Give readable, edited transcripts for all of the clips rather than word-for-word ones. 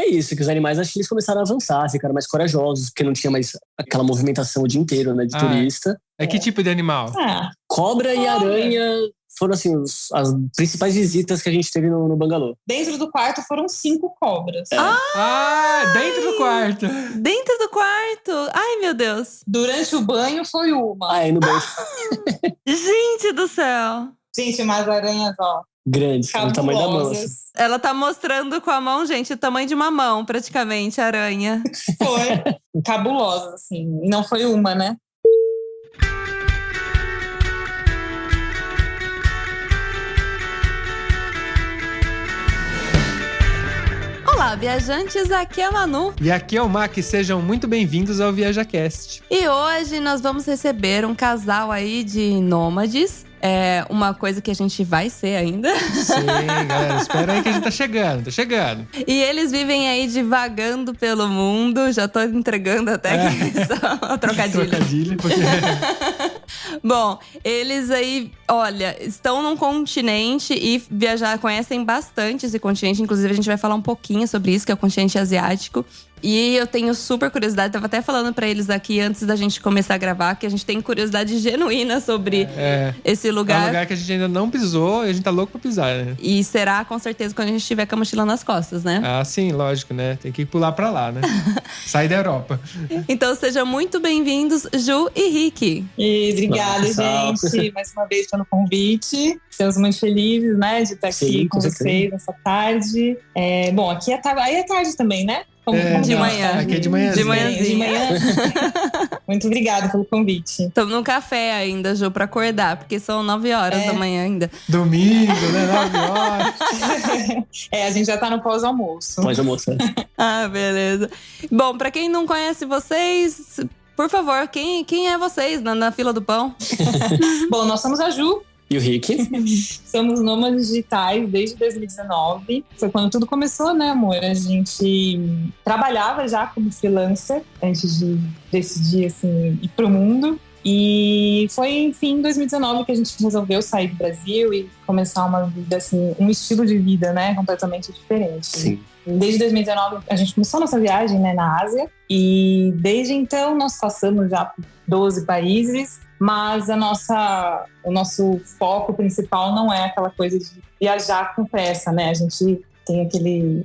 foi isso, que os animais, acho que eles começaram a avançar, ficaram mais corajosos, porque não tinha mais aquela movimentação o dia inteiro, né, de turista. É que tipo de animal? Cobra e aranha foram, assim, as principais visitas que a gente teve no bangalô. Dentro do quarto foram 5 cobras. Dentro do quarto. Dentro do quarto. Ai, meu Deus. Durante o banho foi uma. No banho. Gente do céu. Gente, umas aranhas, ó. Grandes, o tamanho da mão. Assim. Ela tá mostrando com a mão, gente, o tamanho de uma mão, praticamente, a aranha. Foi. Cabulosas, assim. E não foi uma, né? Olá, viajantes, aqui é a Manu. E aqui é o Mac, sejam muito bem-vindos ao ViajaCast. E hoje nós vamos receber um casal aí de nômades. É uma coisa que a gente vai ser ainda. Sim, galera, espera aí que a gente tá chegando. E eles vivem aí divagando pelo mundo. Já tô entregando até que trocadilho. Porque... Bom, eles aí, olha, estão num continente e conhecem bastante esse continente. Inclusive, a gente vai falar um pouquinho sobre isso, que é o continente asiático. E eu tenho super curiosidade, tava até falando pra eles aqui antes da gente começar a gravar, que a gente tem curiosidade genuína sobre esse lugar. É um lugar que a gente ainda não pisou e a gente tá louco pra pisar, né? E será, com certeza, quando a gente estiver com a mochila nas costas, né? Ah, sim, lógico, né? Tem que pular pra lá, né? Sair da Europa. Então, sejam muito bem-vindos, Ju e Rick. E obrigada, gente, mais uma vez pelo convite. Estamos muito felizes, né, de estar aqui com vocês nessa tarde. Bom, aqui é tarde também, né? De manhã. Aqui é de manhã. De manhã. Muito obrigada pelo convite. Estamos no café ainda, Ju, pra acordar, porque são 9 horas da manhã ainda. Domingo, né? 9 horas. A gente já tá no pós-almoço. Pós-almoço, Ah, beleza. Bom, pra quem não conhece vocês, por favor, quem é vocês na fila do pão? Bom, nós somos a Ju. E o Rick? Somos nômades digitais desde 2019. Foi quando tudo começou, né, amor? A gente trabalhava já como freelancer antes de decidir, assim, ir pro mundo. E foi, enfim, em 2019 que a gente resolveu sair do Brasil e começar uma vida, assim, um estilo de vida, né, completamente diferente. Sim. Desde 2019 a gente começou a nossa viagem, né, na Ásia. E desde então nós passamos já por 12 países. Mas o nosso foco principal não é aquela coisa de viajar com pressa, né? A gente tem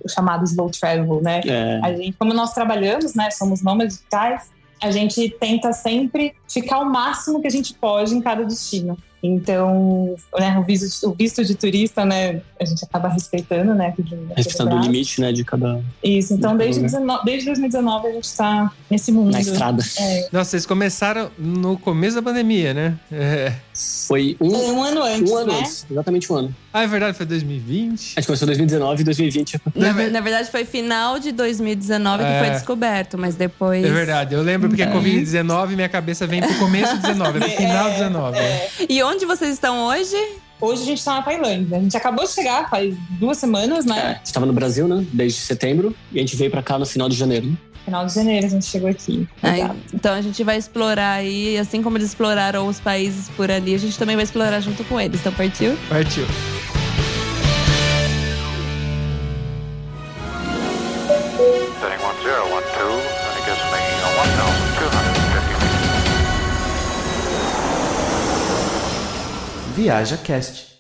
o chamado slow travel, né? A gente, como nós trabalhamos, né? Somos nômades digitais, a gente tenta sempre ficar o máximo que a gente pode em cada destino. Então, né, o visto de turista, né, a gente acaba respeitando, né? Respeitando o limite, né, de cada... Isso, então desde 2019 a gente tá nesse mundo. Na estrada. Nossa, vocês começaram no começo da pandemia, né? Foi um ano antes, antes, exatamente um ano. Ah, é verdade, foi 2020? A gente começou em 2019 e 2020. Na verdade, foi final de 2019 que foi descoberto, mas depois... É verdade, eu lembro porque a Covid-19, minha cabeça vem pro começo de 19, no final de 19. E onde vocês estão hoje? Hoje a gente tá na Tailândia. A gente acabou de chegar faz 2 semanas, né? A gente tava no Brasil, né? Desde setembro. E a gente veio pra cá no final de janeiro. Final de janeiro a gente chegou aqui. Então a gente vai explorar aí, assim como eles exploraram os países por ali, a gente também vai explorar junto com eles. Então partiu? Partiu. ViajaCast.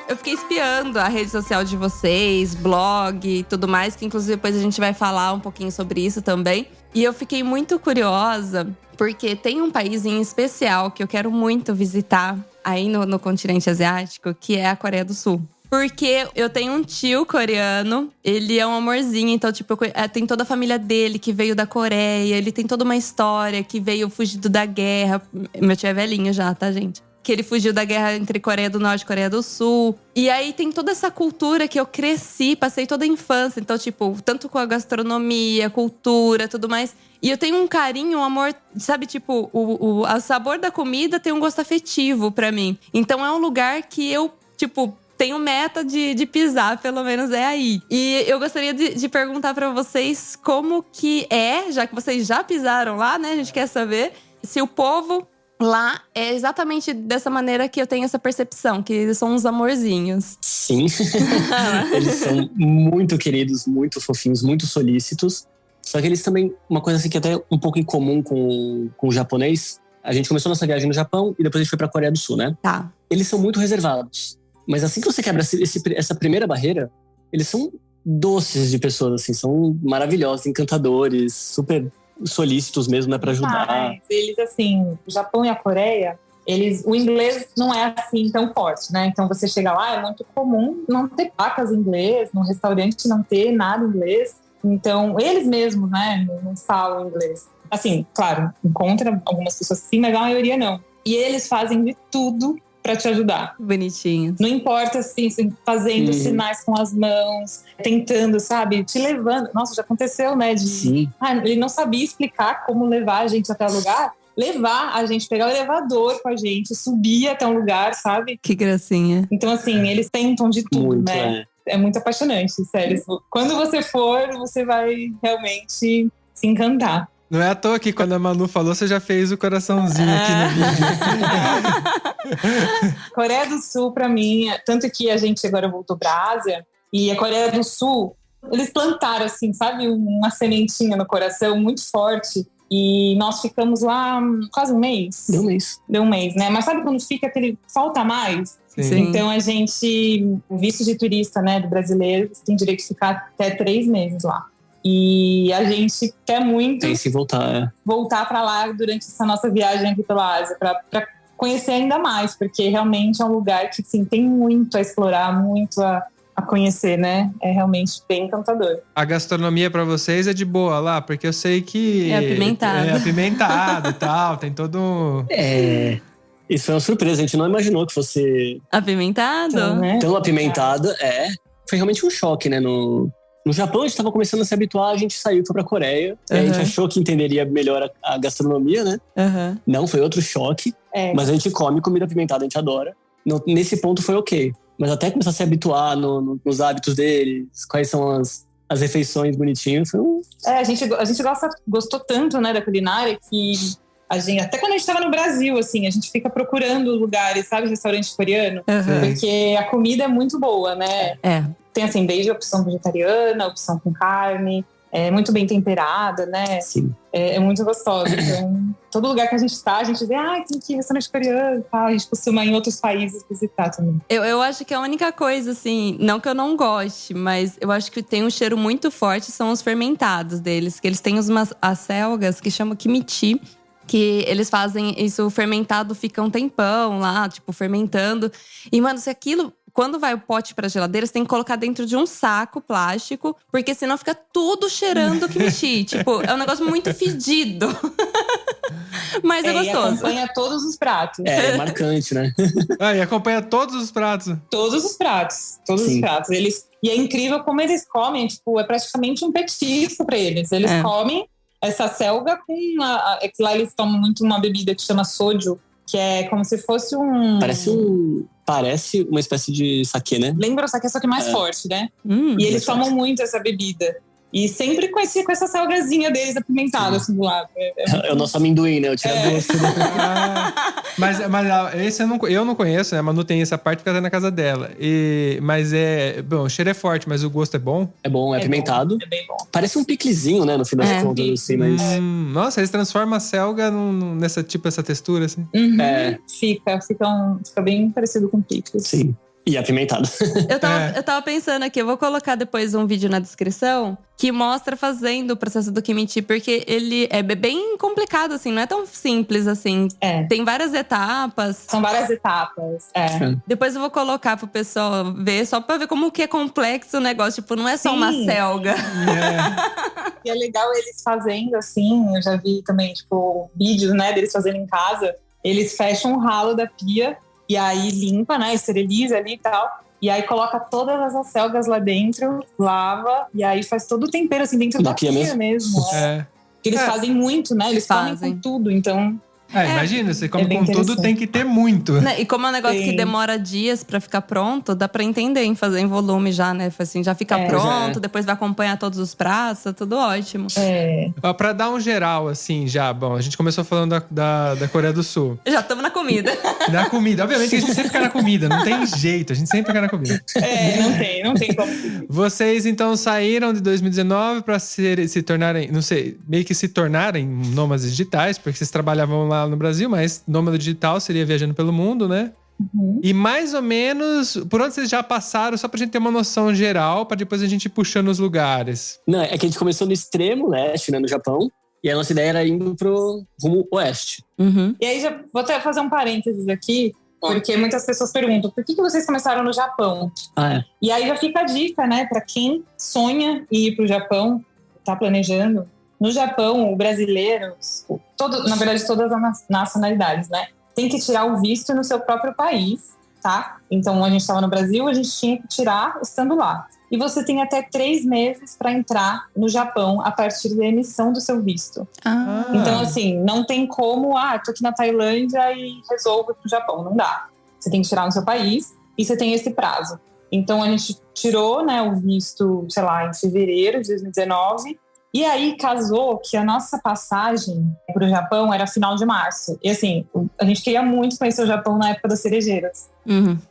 Eu fiquei espiando a rede social de vocês, blog e tudo mais, que inclusive depois a gente vai falar um pouquinho sobre isso também. E eu fiquei muito curiosa, porque tem um país em especial que eu quero muito visitar aí no continente asiático, que é a Coreia do Sul. Porque eu tenho um tio coreano, ele é um amorzinho, então, tipo, tem toda a família dele que veio da Coreia, ele tem toda uma história que veio fugido da guerra. Meu tio é velhinho já, tá, gente? Que ele fugiu da guerra entre Coreia do Norte e Coreia do Sul. E aí tem toda essa cultura que eu cresci, passei toda a infância. Então, tipo, tanto com a gastronomia, cultura, tudo mais. E eu tenho um carinho, um amor, sabe? Tipo, o sabor da comida tem um gosto afetivo pra mim. Então é um lugar que eu, tipo, tenho meta de pisar, pelo menos é aí. E eu gostaria de perguntar pra vocês como que é, já que vocês já pisaram lá, né? A gente quer saber se o povo lá é exatamente dessa maneira que eu tenho essa percepção, que eles são uns amorzinhos. Sim, eles são muito queridos, muito fofinhos, muito solícitos. Só que eles também, uma coisa assim que é até um pouco em comum com o japonês, a gente começou nossa viagem no Japão e depois a gente foi pra Coreia do Sul, né? Tá. Eles são muito reservados. Mas assim que você quebra essa primeira barreira, eles são doces de pessoas, assim, são maravilhosos, encantadores, super solícitos mesmo, né, pra ajudar. Mas eles, assim, o Japão e a Coreia, o inglês não é assim tão forte, né? Então você chega lá, é muito comum não ter placas em inglês, no restaurante não ter nada em inglês. Então, eles mesmos, né, não falam inglês. Assim, claro, encontra algumas pessoas sim, mas a maioria não. E eles fazem de tudo pra te ajudar. Bonitinhos. Não importa, assim, fazendo sinais com as mãos, tentando, sabe, te levando. Nossa, já aconteceu, né? Sim. Ele não sabia explicar como levar a gente até o lugar. Levar a gente, pegar o elevador com a gente, subir até um lugar, sabe? Que gracinha. Então, assim, eles tentam de tudo, Muito, né? É muito apaixonante, sério. Quando você for, você vai realmente se encantar. Não é à toa que quando a Manu falou, você já fez o coraçãozinho aqui no vídeo. Coreia do Sul, pra mim, tanto que a gente agora voltou pra Ásia, e a Coreia do Sul, eles plantaram, assim, sabe, uma sementinha no coração muito forte. E nós ficamos lá quase um mês. Deu um mês, né? Mas sabe quando fica aquele falta mais? Sim. Então a gente, o visto de turista, né, do brasileiro, tem direito de ficar até 3 meses lá. E a gente quer muito Tem se voltar para lá durante essa nossa viagem aqui pela Ásia, para conhecer ainda mais, porque realmente é um lugar que, sim, tem muito a explorar, muito a conhecer, né? É realmente bem encantador. A gastronomia pra vocês é de boa lá? Porque eu sei que… É apimentado. É apimentado e tal, tem todo… Isso foi uma surpresa, a gente não imaginou que fosse Apimentado? Então, né? tão apimentado. Foi realmente um choque, né? No Japão a gente estava começando a se habituar, a gente saiu, foi pra Coreia. E a gente achou que entenderia melhor a gastronomia, né? Não, foi outro choque. Mas a gente come comida apimentada, a gente adora. Nesse ponto foi ok. Mas até começar a se habituar nos hábitos deles, quais são as refeições bonitinhas. A gente gostou tanto, né, da culinária que a gente, até quando a gente estava no Brasil, assim, a gente fica procurando lugares, sabe, restaurante coreano, porque a comida é muito boa, né? Tem, assim, desde a opção vegetariana, a opção com carne, muito bem temperada, né? Sim. É muito gostosa. Então, todo lugar que a gente tá, a gente vê, tem que ir restaurante coreano, tá? A gente costuma em outros países visitar também. Eu acho que a única coisa, assim, não que eu não goste, mas eu acho que tem um cheiro muito forte, são os fermentados deles. Que eles têm umas acelgas que chamam kimchi, que eles fazem isso fermentado, fica um tempão lá, tipo, fermentando. E, mano, se aquilo… Quando vai o pote pra geladeira, você tem que colocar dentro de um saco plástico, porque senão fica tudo cheirando kimchi. Tipo, é um negócio muito fedido. Mas é gostoso. E acompanha todos os pratos. É marcante, né? E acompanha todos os pratos. Todos os pratos. E é incrível como eles comem, tipo, é praticamente um petisco pra eles. Eles comem essa selga com lá eles tomam muito uma bebida que chama soju, que é como se fosse Parece uma espécie de saquê, né? Lembra o saquê, só que mais forte, né? E eles tomam muito essa bebida. E sempre com essa salgazinha deles apimentada, assim, do lado. É o nosso amendoim, né? O tira-gosto. Mas esse eu não conheço, né? A Manu tem essa parte porque ela tá na casa dela. Mas bom, o cheiro é forte, mas o gosto é bom? É bom, é apimentado. Bom, é bem bom. Parece um piclezinho, né? No final das contas, assim, mas… Nossa, eles transformam a selga nessa textura, assim. Fica bem parecido com picles. Sim. E apimentado. Eu tava pensando aqui, eu vou colocar depois um vídeo na descrição que mostra fazendo o processo do kimchi, porque ele é bem complicado, assim, não é tão simples assim. Tem várias etapas. São várias etapas. Depois eu vou colocar pro pessoal ver, só pra ver como que é complexo o negócio. Tipo, não é só uma selga. E é legal eles fazendo, assim, eu já vi também, tipo, vídeos, né, deles fazendo em casa. Eles fecham o ralo da pia e aí limpa, né, esteriliza ali e tal. E aí coloca todas as acelgas lá dentro, lava, e aí faz todo o tempero, assim, dentro da pia mesmo. Eles fazem muito, né? Eles comem com tudo, então… Imagina, você come com tudo, tem que ter muito. Né? E como é um negócio que demora dias pra ficar pronto, dá pra entender em fazer em volume já, né? Assim, já fica pronto, depois vai acompanhar todos os pratos, tá tudo ótimo. Pra dar um geral, assim, já, bom, a gente começou falando da Coreia do Sul. Já estamos na comida. Na comida, obviamente a gente sempre fica na comida, não tem jeito, a gente sempre fica na comida. Não tem como. Vocês, então, saíram de 2019 pra se tornarem, não sei, meio que se tornarem nômades digitais, porque vocês trabalhavam lá no Brasil, mas nômade digital seria viajando pelo mundo, né? E mais ou menos, por onde vocês já passaram, só pra gente ter uma noção geral, pra depois a gente ir puxando os lugares. Não, é que a gente começou no extremo leste, né, no Japão, e a nossa ideia era indo pro rumo oeste. E aí, já vou até fazer um parênteses aqui, porque muitas pessoas perguntam, por que vocês começaram no Japão? E aí já fica a dica, né, pra quem sonha em ir pro Japão, tá planejando. No Japão, o brasileiro, na verdade todas as nacionalidades, né, tem que tirar o visto no seu próprio país, tá? Então, a gente estava no Brasil, a gente tinha que tirar estando lá. E você tem até 3 meses para entrar no Japão a partir da emissão do seu visto. Então, assim, não tem como, tô aqui na Tailândia e resolvo ir pro Japão. Não dá. Você tem que tirar no seu país e você tem esse prazo. Então, a gente tirou, né, o visto, sei lá, em fevereiro de 2019. E aí, casou que a nossa passagem pro Japão era final de março. E assim, a gente queria muito conhecer o Japão na época das cerejeiras.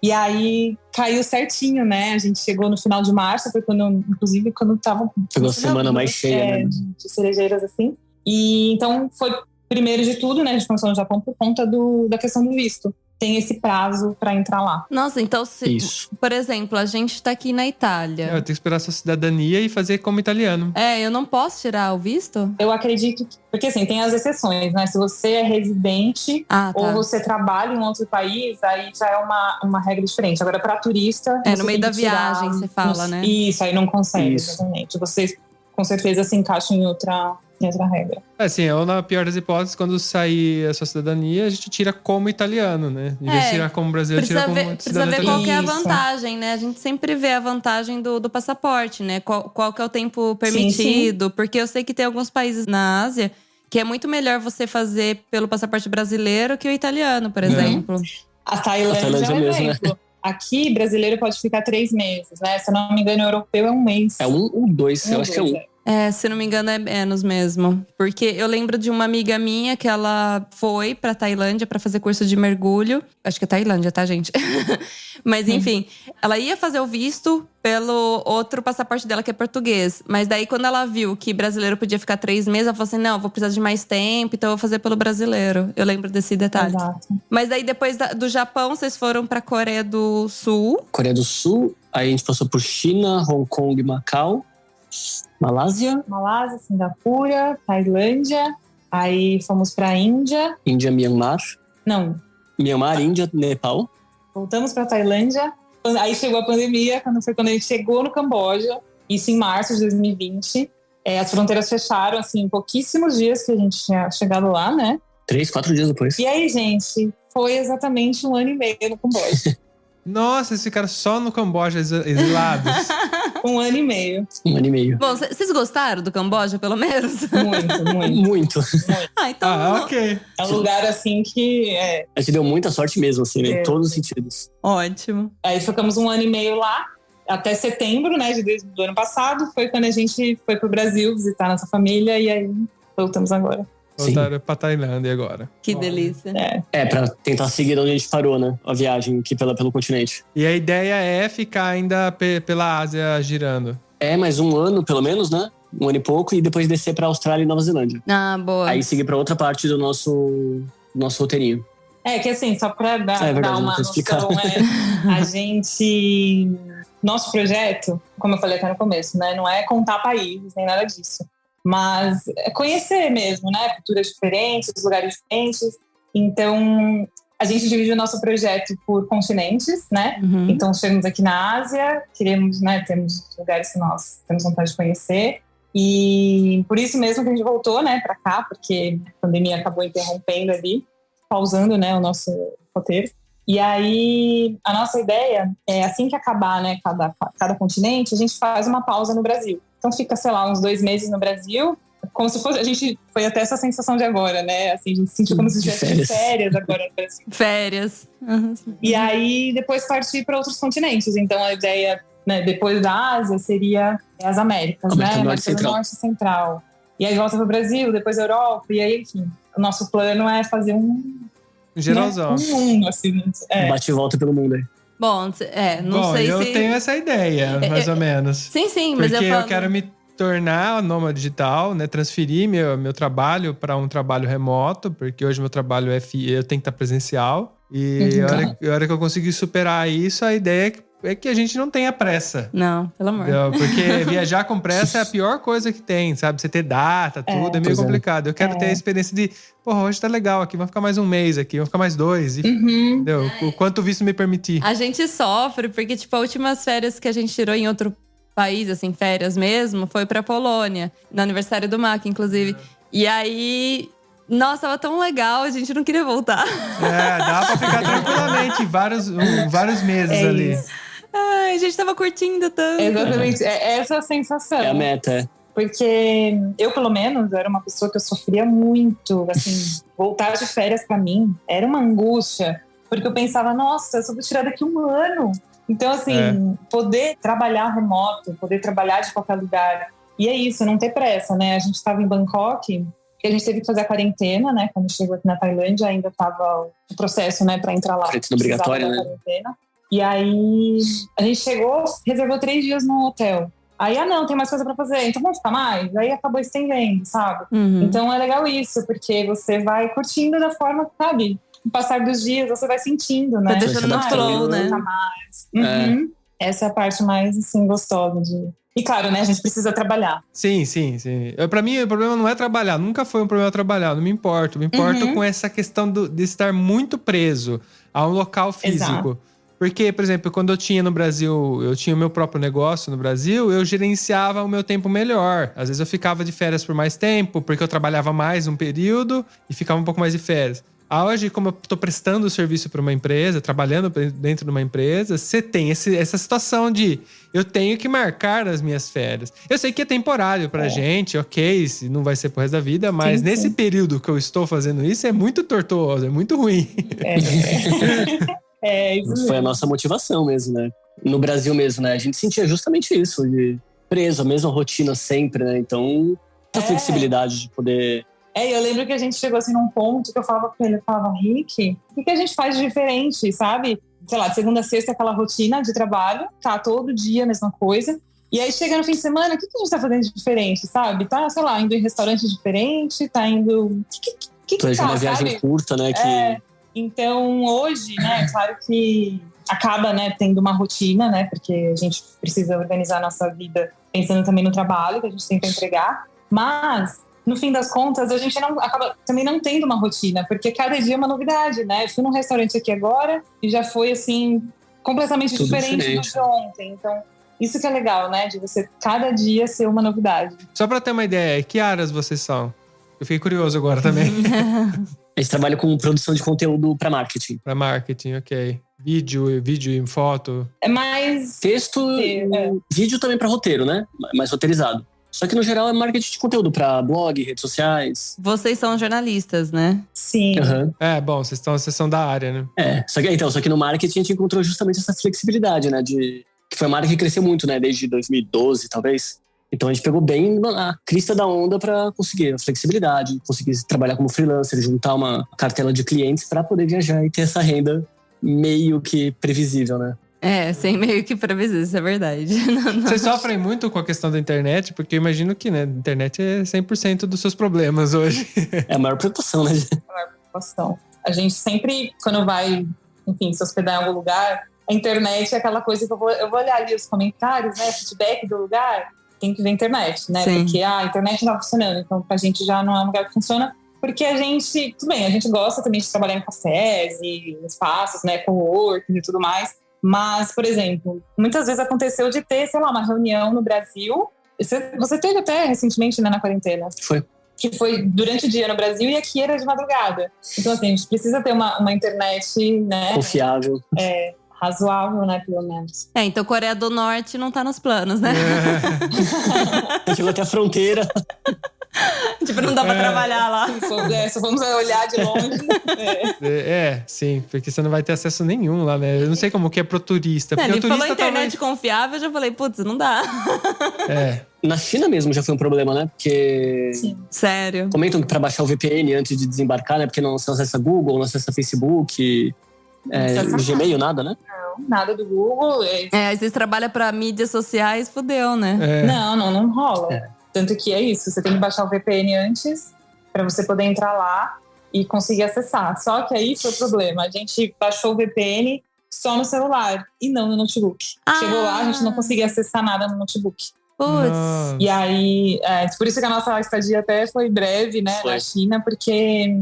E aí, caiu certinho, né? A gente chegou no final de março, foi inclusive quando tava... Pegou a semana mais cheia, né? De cerejeiras, assim. E então, foi primeiro de tudo, né? A gente começou no Japão por conta da questão do visto. Tem esse prazo pra entrar lá. Nossa, então por exemplo, a gente tá aqui na Itália. Eu tenho que esperar a sua cidadania e fazer como italiano. Eu não posso tirar o visto? Eu acredito que... Porque assim, tem as exceções, né? Se você é residente ou você trabalha em outro país, aí já é uma regra diferente. Agora, pra turista... no meio da viagem, você fala, né? Isso, aí não consegue, exatamente. Você, com certeza, se encaixa em outra regra. Assim, ou na pior das hipóteses, quando sair a sua cidadania, a gente tira como italiano, né? Em vez de tirar como brasileiro, tira como cidadão italiano. Precisa ver qual que é a vantagem, né? A gente sempre vê a vantagem do passaporte, né? Qual que é o tempo permitido. Sim. Porque eu sei que tem alguns países na Ásia que é muito melhor você fazer pelo passaporte brasileiro que o italiano, por exemplo. A Tailândia é um exemplo. Né? Aqui, brasileiro pode ficar 3 meses, né? Se eu não me engano, o europeu é 1 mês. É 1 ou 2, eu acho que é 1. Se não me engano, é menos mesmo. Porque eu lembro de uma amiga minha que ela foi pra Tailândia pra fazer curso de mergulho. Acho que é Tailândia, tá, gente? Mas enfim, ela ia fazer o visto pelo outro passaporte dela, que é português. Mas daí, quando ela viu que brasileiro podia ficar 3 meses, ela falou assim, não, vou precisar de mais tempo, então eu vou fazer pelo brasileiro. Eu lembro desse detalhe. Exato. Mas daí, depois do Japão, vocês foram pra Coreia do Sul. Coreia do Sul, aí a gente passou por China, Hong Kong, Macau. Malásia, Singapura, Tailândia. Aí fomos pra Índia. Índia, Myanmar. Não. Myanmar, Índia, Nepal. Voltamos pra Tailândia. Aí chegou a pandemia, quando a gente chegou no Camboja. Isso em março de 2020. As fronteiras fecharam, assim, pouquíssimos dias que a gente tinha chegado lá, né? 3, 4 dias depois. E aí, gente, foi exatamente 1 ano e meio no Camboja. Nossa, eles ficaram só no Camboja, exilados. 1 ano e meio. 1 ano e meio. Bom, vocês gostaram do Camboja, pelo menos? Muito. Então… ok. É um lugar, assim, que… A gente deu muita sorte mesmo, assim, né? Em todos os sentidos. Ótimo. Aí ficamos 1 ano e meio lá. Até setembro, né, do ano passado. Foi quando a gente foi pro Brasil visitar nossa família. E aí, voltamos agora. Voltaram pra Tailândia agora. Que delícia. Pra tentar seguir onde a gente parou, né? A viagem aqui pelo continente. E a ideia é ficar ainda pela Ásia girando. Mais 1 ano, pelo menos, né? 1 ano e pouco. E depois descer pra Austrália e Nova Zelândia. Boa. Aí seguir pra outra parte do nosso roteirinho. Que assim, só pra dar uma noção, a gente… Nosso projeto, como eu falei até no começo, né? Não é contar países, nem nada disso. Mas é conhecer mesmo, né? Culturas diferentes, lugares diferentes. Então, a gente dividiu o nosso projeto por continentes, né? Então, chegamos aqui na Ásia, queremos, né? Temos lugares que nós temos vontade de conhecer. E por isso mesmo que a gente voltou, né? Pra cá, porque a pandemia acabou interrompendo ali, pausando, né? O nosso roteiro. E aí, a nossa ideia é, assim que acabar, né? Cada continente, a gente faz uma pausa no Brasil. Então fica, sei lá, uns 2 meses no Brasil como se fosse… A gente foi até essa sensação de agora, né? Assim, a gente se sentiu como se estivesse de férias agora no Brasil. Férias. E aí, depois partir para outros continentes. Então, a ideia, né, depois da Ásia, seria as Américas, né? Pelo Norte e Central. E aí volta para o Brasil, depois a Europa. E aí, enfim, o nosso plano é fazer geralzão. Assim. Bate e volta pelo mundo aí. Bom, não sei se… eu tenho essa ideia, mais ou menos. Sim, mas porque eu quero me tornar nômade digital, né? Transferir meu trabalho para um trabalho remoto, porque hoje meu trabalho eu tenho que estar presencial. E a hora que eu conseguir superar isso, a ideia é que a gente não tenha pressa. Não, pelo amor. Porque viajar com pressa é a pior coisa que tem, sabe? Você ter data, tudo, é meio complicado. Eu quero ter a experiência de, hoje tá legal aqui, vamos ficar mais um mês aqui, vamos ficar mais 2. Entendeu? O quanto o visto me permitir. A gente sofre, porque, tipo, as últimas férias que a gente tirou em outro país, assim, férias mesmo, foi pra Polônia, no aniversário do Mac, inclusive. E aí… Nossa, tava tão legal, a gente não queria voltar. Dá pra ficar tranquilamente vários meses ali. Isso. Ai, a gente tava curtindo tanto. Exatamente, é essa a sensação. É a meta. Porque eu, pelo menos, era uma pessoa que eu sofria muito. Assim, voltar de férias pra mim era uma angústia. Porque eu pensava, nossa, eu só vou tirar daqui 1 ano. Então, assim, poder trabalhar remoto, poder trabalhar de qualquer lugar. E é isso, não ter pressa, né? A gente estava em Bangkok e a gente teve que fazer a quarentena, né? Quando chegou aqui na Tailândia, ainda estava o processo, né, para entrar lá. Quarentena obrigatória, né? Quarentena. E aí, a gente chegou, reservou 3 dias no hotel. Aí, não, tem mais coisa pra fazer, então vamos ficar mais? Aí acabou estendendo, sabe? Então é legal isso, porque você vai curtindo da forma, sabe? No passar dos dias, você vai sentindo, né? Tá deixando no flow, né? Essa é a parte mais, assim, gostosa de… E claro, né? A gente precisa trabalhar. Sim. Pra mim, o problema não é trabalhar. Nunca foi um problema trabalhar. Não me importo. Me importo com essa questão de estar muito preso a um local físico. Exato. Porque, por exemplo, quando eu tinha no Brasil, eu tinha o meu próprio negócio no Brasil, eu gerenciava o meu tempo melhor. Às vezes eu ficava de férias por mais tempo, porque eu trabalhava mais um período e ficava um pouco mais de férias. Hoje, como eu estou prestando serviço para uma empresa, trabalhando dentro de uma empresa, você tem essa situação de eu tenho que marcar as minhas férias. Eu sei que é temporário pra gente, ok, não vai ser pro resto da vida, mas nesse período que eu estou fazendo isso é muito tortuoso, é muito ruim. Isso foi a nossa motivação mesmo, né? No Brasil mesmo, né? A gente sentia justamente isso, de preso, a mesma rotina sempre, né? Então, essa flexibilidade de poder… eu lembro que a gente chegou assim num ponto que eu falava com ele, eu falava, Rick, o que a gente faz de diferente, sabe? Sei lá, de segunda a sexta aquela rotina de trabalho, tá todo dia a mesma coisa. E aí chega no fim de semana, o que a gente tá fazendo de diferente, sabe? Tá, sei lá, indo em restaurante diferente, tá indo… O que tá, uma viagem sabe? curta, né? Então, hoje, né, claro que acaba, né, tendo uma rotina, né? Porque a gente precisa organizar a nossa vida pensando também no trabalho que a gente tem pra entregar. Mas… no fim das contas, a gente acaba também não tendo uma rotina, porque cada dia é uma novidade, né? Eu fui num restaurante aqui agora e já foi, assim, completamente diferente do de ontem. Então, isso que é legal, né? De você, cada dia, ser uma novidade. Só pra ter uma ideia, que áreas vocês são? Eu fiquei curioso agora também. A gente trabalha com produção de conteúdo pra marketing. Pra marketing, ok. Vídeo e foto. É mais… texto, vídeo também pra roteiro, né? Mais roteirizado. Só que, no geral, é marketing de conteúdo pra blog, redes sociais. Vocês são jornalistas, né? Sim. Bom, vocês são da área, né? Só que no marketing a gente encontrou justamente essa flexibilidade, né? Que foi uma área que cresceu muito, né? Desde 2012, talvez. Então a gente pegou bem a crista da onda pra conseguir a flexibilidade, conseguir trabalhar como freelancer, juntar uma cartela de clientes pra poder viajar e ter essa renda meio que previsível, né? Sem meio que previsível, isso é verdade. Vocês sofrem muito com a questão da internet? Porque eu imagino que, né, a internet é 100% dos seus problemas hoje. É a maior preocupação, né? A maior preocupação. A gente sempre, quando vai, enfim, se hospedar em algum lugar, a internet é aquela coisa que eu vou olhar ali os comentários, né, feedback do lugar, tem que ver a internet, né? Sim. Porque a internet não tá funcionando, então pra gente já não é um lugar que funciona. Porque a gente, tudo bem, a gente gosta também de trabalhar em cafés e em espaços, né, coworking e tudo mais. Mas, por exemplo, muitas vezes aconteceu de ter, sei lá, uma reunião no Brasil. Você teve até recentemente, né, na quarentena. Foi. Que foi durante o dia no Brasil e aqui era de madrugada. Então, assim, a gente precisa ter uma internet, né? Confiável. Razoável, né, pelo menos. Então Coreia do Norte não tá nos planos, né? Chegou até a fronteira. Tipo, não dá pra trabalhar lá. Só vamos olhar de longe. Sim, porque você não vai ter acesso nenhum lá, né? Eu não sei como que é pro turista. Porque ele o turista falou internet confiável, eu já falei, putz, não dá. Na China mesmo já foi um problema, né? Porque… Sim. Sério. Comentam que pra baixar o VPN antes de desembarcar, né? Porque não se acessa Google, não acessa Facebook, Gmail, nada, né? Não, nada do Google. Aí vocês trabalham pra mídias sociais, fudeu, né? Não rola. Tanto que é isso, você tem que baixar o VPN antes pra você poder entrar lá e conseguir acessar. Só que aí foi o problema. A gente baixou o VPN só no celular e não no notebook. Chegou lá, a gente não conseguia acessar nada no notebook. Putz. E aí, por isso que a nossa estadia até foi breve, né, na China, porque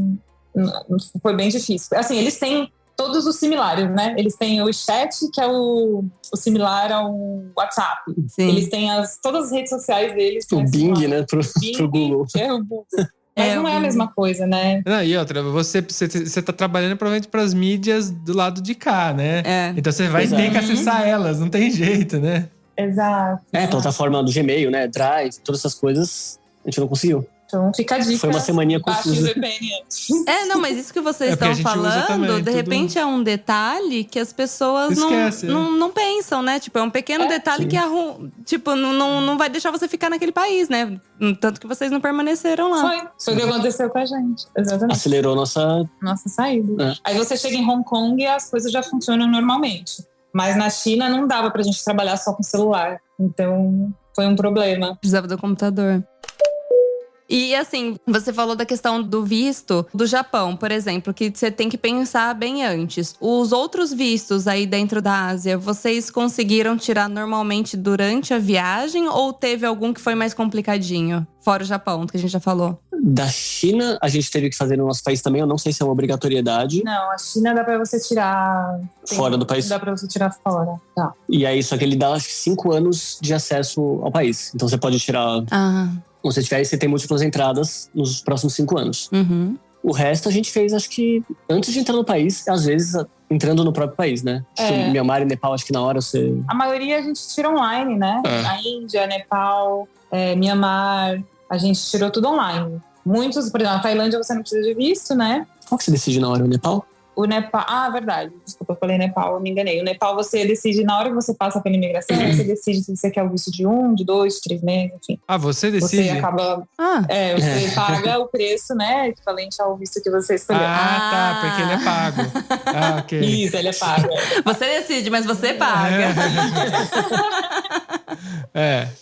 foi bem difícil. Assim, eles têm todos os similares, né? Eles têm o chat, que é o similar ao WhatsApp. Sim. Eles têm todas as redes sociais deles. O Bing, né? Pro Google. É o Google. Mas não é a mesma coisa, né? Não, e outra, você tá trabalhando provavelmente pras mídias do lado de cá, né? Então você vai ter que acessar elas, não tem jeito, né? Exato. Plataforma do Gmail, né? Drive, todas essas coisas, a gente não conseguiu. Então fica a dica. Foi uma semaninha confusa. Não, mas isso que vocês estão falando, também, de repente é um detalhe que as pessoas não pensam, né? Tipo, é um pequeno detalhe que não vai deixar você ficar naquele país, né? Tanto que vocês não permaneceram lá. Foi o que aconteceu com a gente. Exatamente. Acelerou nossa saída. Aí você chega em Hong Kong e as coisas já funcionam normalmente. Mas na China não dava pra gente trabalhar só com celular. Então foi um problema. Precisava do computador. E assim, você falou da questão do visto do Japão, por exemplo, que você tem que pensar bem antes. Os outros vistos aí dentro da Ásia, vocês conseguiram tirar normalmente durante a viagem ou teve algum que foi mais complicadinho? Fora o Japão, que a gente já falou. Da China, a gente teve que fazer no nosso país também. Eu não sei se é uma obrigatoriedade. Não, a China dá pra você tirar… Fora do país? Dá pra você tirar fora, tá. E aí, só que ele dá, acho que 5 anos de acesso ao país. Então você pode tirar… Quando você tiver, você tem múltiplas entradas nos próximos 5 anos. Uhum. O resto a gente fez, acho que antes de entrar no país, às vezes entrando no próprio país, né? Myanmar e Nepal, acho que na hora você… A maioria a gente tira online, né? A Índia, Nepal, Myanmar, a gente tirou tudo online. Muitos, por exemplo, na Tailândia você não precisa de visto, né? Qual que você decide na hora? O Nepal? O Nepal… verdade. Desculpa, eu falei Nepal, eu me enganei. O Nepal você decide, na hora que você passa pela imigração, você decide se você quer o visto de 1, de 2, de 3 meses, enfim. Você decide? Você acaba… você paga o preço, né? Equivalente ao visto que você escolheu. Tá, porque ele é pago. Ok. Isso, ele é pago. Você decide, mas você paga.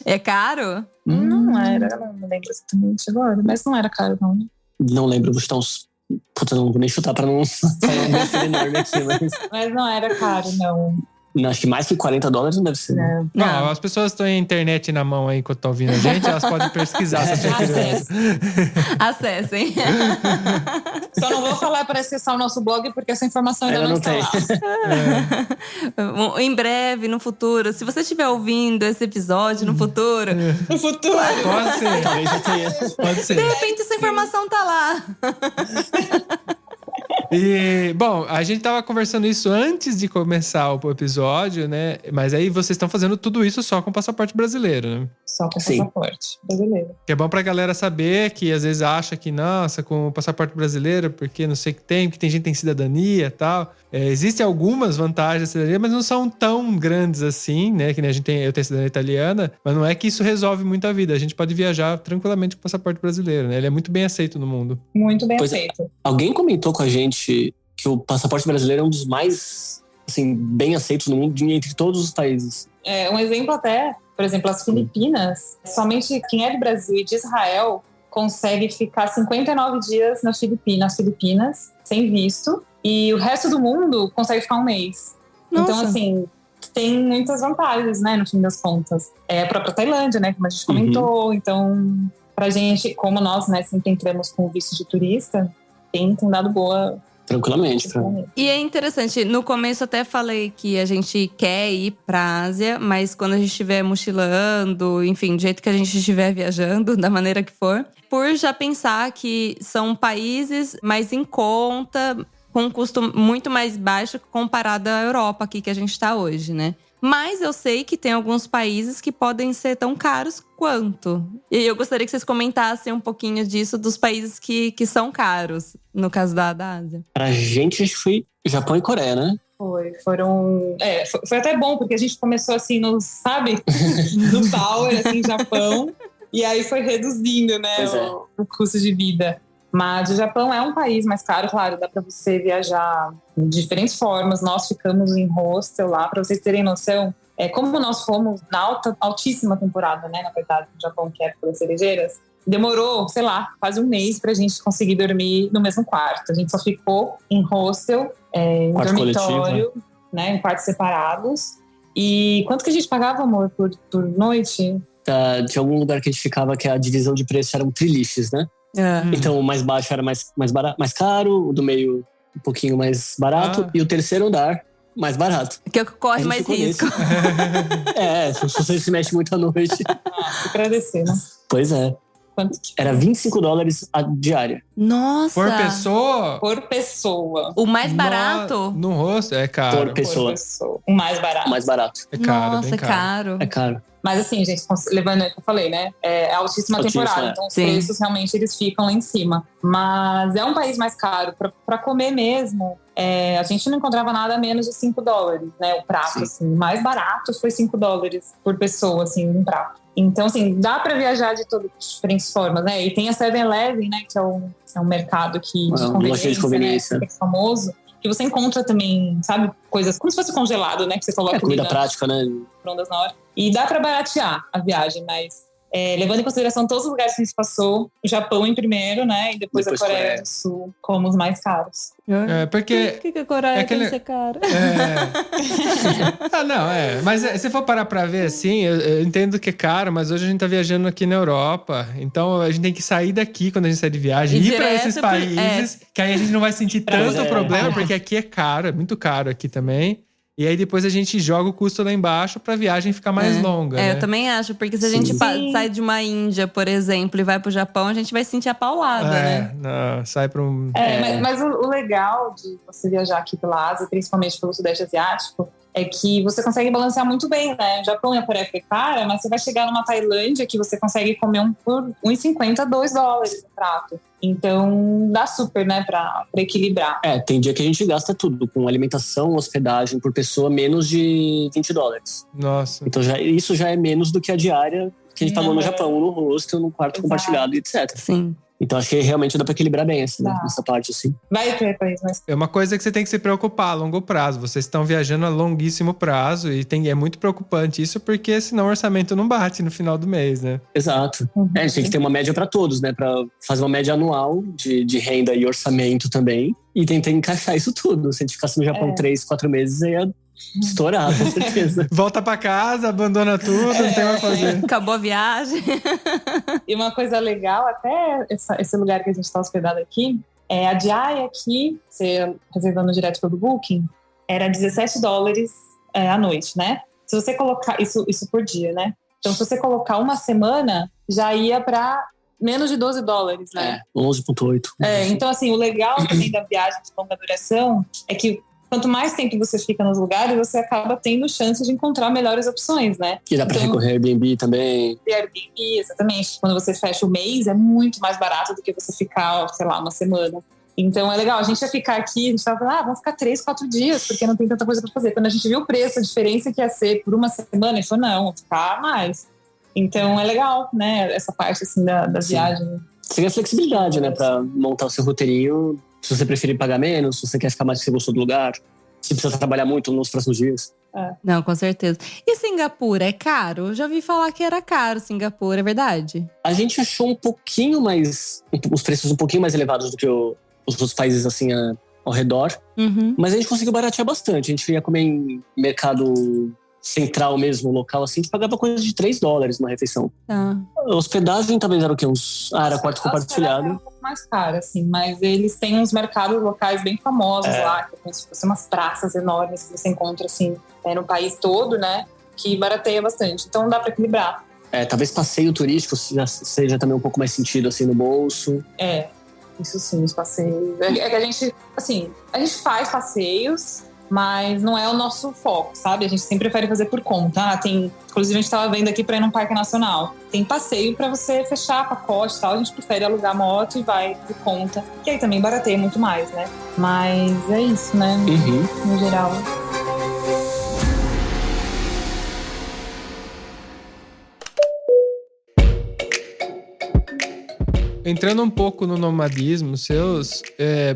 É caro? Não era, não lembro exatamente agora. Mas não era caro, não. Não lembro, vou chutar uns… Puta, não vou nem chutar pra não falar um besteira enorme aqui, mas não era caro, não. Acho que mais que $40 não deve ser. Não, as pessoas estão em internet na mão aí enquanto estão ouvindo a gente, elas podem pesquisar. Acessem. Só não vou falar para acessar o nosso blog, porque essa informação ainda não está lá. Em breve, no futuro, se você estiver ouvindo esse episódio no futuro… No futuro! Pode ser. Talvez já tenha. Pode ser. De repente essa informação tá lá. E, bom, a gente tava conversando isso antes de começar o episódio, né? Mas aí vocês estão fazendo tudo isso só com passaporte brasileiro, né? Só com passaporte brasileiro. Que é bom pra galera saber que às vezes acha que, nossa, com o passaporte brasileiro, porque não sei o que tem, porque tem gente que tem cidadania e tal. Existem algumas vantagens da cidadania, mas não são tão grandes assim, né? Que nem eu tenho cidadania italiana, mas não é que isso resolve muito a vida. A gente pode viajar tranquilamente com o passaporte brasileiro, né? Ele é muito bem aceito no mundo. Muito bem aceito. Alguém comentou com a gente que o passaporte brasileiro é um dos mais, assim, bem aceitos no mundo, entre todos os países. Um exemplo até, por exemplo, as Filipinas. Somente quem é do Brasil e de Israel consegue ficar 59 dias nas Filipinas, sem visto. E o resto do mundo consegue ficar 1 mês. Nossa. Então, assim, tem muitas vantagens, né, no fim das contas. A própria Tailândia, né, como a gente comentou. Então, pra gente, como nós, né, sempre entramos com o visto de turista, tem dado boa… Tranquilamente. E é interessante, no começo até falei que a gente quer ir pra Ásia, mas quando a gente estiver mochilando, enfim, do jeito que a gente estiver viajando, da maneira que for, por já pensar que são países mais em conta, com um custo muito mais baixo comparado à Europa aqui que a gente tá hoje, né? Mas eu sei que tem alguns países que podem ser tão caros quanto. E eu gostaria que vocês comentassem um pouquinho disso, dos países que são caros, no caso da Ásia. Pra gente, acho que foi Japão e Coreia, né? Foi até bom, porque a gente começou assim, no Power, assim, Japão. E aí foi reduzindo, né, o custo de vida. Mas o Japão é um país mais caro, claro, dá para você viajar de diferentes formas. Nós ficamos em hostel lá, para vocês terem noção. Como nós fomos na altíssima temporada, né, na verdade, no Japão, que é época das cerejeiras, demorou, sei lá, quase um mês pra gente conseguir dormir no mesmo quarto. A gente só ficou em hostel, em dormitório, né, em quartos separados. E quanto que a gente pagava, amor, por noite? De algum lugar que a gente ficava, que a divisão de preço eram triliches, né? Então o mais baixo era mais caro, o do meio um pouquinho mais barato e o terceiro andar mais barato. Que corre mais risco. Se você se mexe muito à noite. Agradecer, né? Pois é. Quanto que... Era $25 a diária. Nossa! Por pessoa? Por pessoa. O mais barato? No rosto é caro. Por pessoa. O mais barato. O mais barato. É caro. Nossa, bem caro. É caro. Mas assim, gente, levando o que eu falei, né? É altíssima temporada, então os preços realmente eles ficam lá em cima. Mas é um país mais caro. Pra comer mesmo, a gente não encontrava nada menos de $5, né? O prato, assim. O mais barato foi $5 por pessoa, assim, um prato. Então, assim, dá pra viajar de todas as diferentes formas, né? E tem a 7-Eleven, né? Que é um mercado de conveniência, né? É famoso. Que você encontra também, sabe, coisas como se fosse congelado, né? Que você coloca comida prática, né? Prontas na hora. E dá pra baratear a viagem, mas levando em consideração todos os lugares que a gente passou, o Japão em primeiro, né? E depois a Coreia do Sul como os mais caros. Porque... Por que a Coreia tem que ser cara? Mas se for parar pra ver assim, eu entendo que é caro, mas hoje a gente tá viajando aqui na Europa. Então a gente tem que sair daqui quando a gente sai de viagem e ir pra esses países, que aí a gente não vai sentir tanto problema, porque aqui é caro, é muito caro aqui também. E aí depois a gente joga o custo lá embaixo pra viagem ficar mais longa, né? Eu também acho, porque se a gente sai de uma Índia, por exemplo, e vai pro Japão, a gente vai sentir a paulada, né? Não, sai pra um... Mas o legal de você viajar aqui pela Ásia, principalmente pelo Sudeste Asiático, é que você consegue balancear muito bem, né? O Japão e a Coreia é cara, mas você vai chegar numa Tailândia que você consegue comer por $1,50 a $2 no prato. Então, dá super, né, pra equilibrar. Tem dia que a gente gasta tudo, com alimentação, hospedagem por pessoa, menos de $20. Nossa. Então, isso já é menos do que a diária que a gente pagou no Japão, no hostel, no quarto compartilhado, etc. Sim. Então, acho que realmente dá pra equilibrar bem essa parte, assim. Vai ter país, mas... É uma coisa que você tem que se preocupar a longo prazo. Vocês estão viajando a longuíssimo prazo e é muito preocupante isso, porque senão o orçamento não bate no final do mês, né? Exato. A gente tem que ter uma média pra todos, né? Pra fazer uma média anual de renda e orçamento também. E tentar encaixar isso tudo. Se a gente ficasse no Japão 3-4 meses, aí ia estourar, com certeza. Volta pra casa, abandona tudo, não tem mais o que fazer. Acabou a viagem. E uma coisa legal, até esse lugar que a gente tá hospedado aqui, a diária aqui, você reservando direto pelo Booking, era $17 à noite, né? Se você colocar isso por dia, né? Então, se você colocar uma semana, já ia pra menos de $12, né? 11,8. Então, assim, o legal também da viagem de longa duração é que quanto mais tempo você fica nos lugares, você acaba tendo chance de encontrar melhores opções, né? E dá pra recorrer Airbnb também. Airbnb, exatamente. Quando você fecha o mês, é muito mais barato do que você ficar, sei lá, uma semana. Então é legal. A gente ia ficar aqui, a gente tava falando, vamos ficar 3-4 dias, porque não tem tanta coisa pra fazer. Quando a gente viu o preço, a diferença que ia ser por uma semana, a gente falou, não, vamos ficar mais. Então é legal, né? Essa parte, assim, da viagem. Você quer flexibilidade, né? Pra montar o seu roteirinho. Se você preferir pagar menos, se você quer ficar mais que você gostou do lugar, se precisa trabalhar muito nos próximos dias. Não, com certeza. E Singapura é caro? Eu já ouvi falar que era caro Singapura, é verdade? A gente achou um pouquinho mais... Os preços um pouquinho mais elevados do que os outros países, assim, ao redor. Mas a gente conseguiu baratear bastante. A gente ia comer em mercado central mesmo, local, assim, que pagava coisa de $3 numa refeição. Tá. A hospedagem talvez era o quê? Era quarto compartilhado. Era um pouco mais cara, assim, mas eles têm uns mercados locais bem famosos lá, que é como se fossem umas praças enormes que você encontra, assim, no país todo, né? Que barateia bastante. Então dá pra equilibrar. Talvez passeio turístico seja também um pouco mais sentido, assim, no bolso. Isso sim, os passeios. É que a gente, assim, a gente faz passeios, mas não é o nosso foco, sabe? A gente sempre prefere fazer por conta. Inclusive, a gente estava vendo aqui para ir num parque nacional. Tem passeio para você fechar pacote e tal. A gente prefere alugar moto e vai por conta. Que aí também barateia muito mais, né? Mas é isso, né? No geral. Entrando um pouco no nomadismo,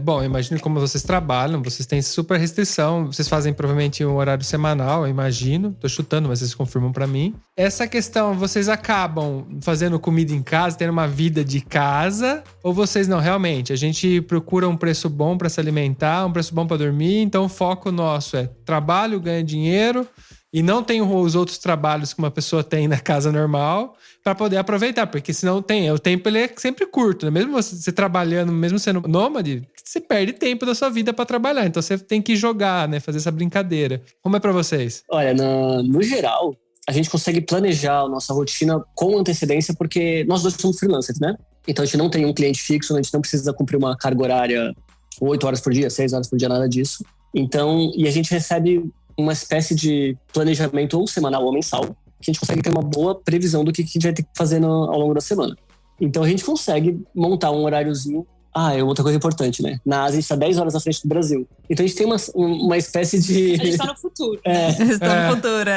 bom, imagino como vocês trabalham, vocês têm super restrição, vocês fazem provavelmente um horário semanal, eu imagino. Tô chutando, mas vocês confirmam pra mim. Essa questão, vocês acabam fazendo comida em casa, tendo uma vida de casa, ou vocês não? Realmente, a gente procura um preço bom pra se alimentar, um preço bom pra dormir, então o foco nosso é trabalho, ganha dinheiro, e não tem os outros trabalhos que uma pessoa tem na casa normal para poder aproveitar, porque senão o tempo ele é sempre curto, né? Mesmo você trabalhando, mesmo sendo nômade, você perde tempo da sua vida para trabalhar, então você tem que jogar, né? Fazer essa brincadeira. Como é para vocês? Olha, no geral, a gente consegue planejar a nossa rotina com antecedência, porque nós dois somos freelancers, né? Então a gente não tem um cliente fixo, a gente não precisa cumprir uma carga horária 8 horas por dia, 6 horas por dia, nada disso. Então, e a gente recebe uma espécie de planejamento ou semanal ou mensal, que a gente consegue ter uma boa previsão do que a gente vai ter que fazer ao longo da semana. Então a gente consegue montar um horáriozinho. É outra coisa importante, né? Na Ásia a gente está 10 horas à frente do Brasil. Então a gente tem uma espécie de... A gente está no futuro. Está no futuro,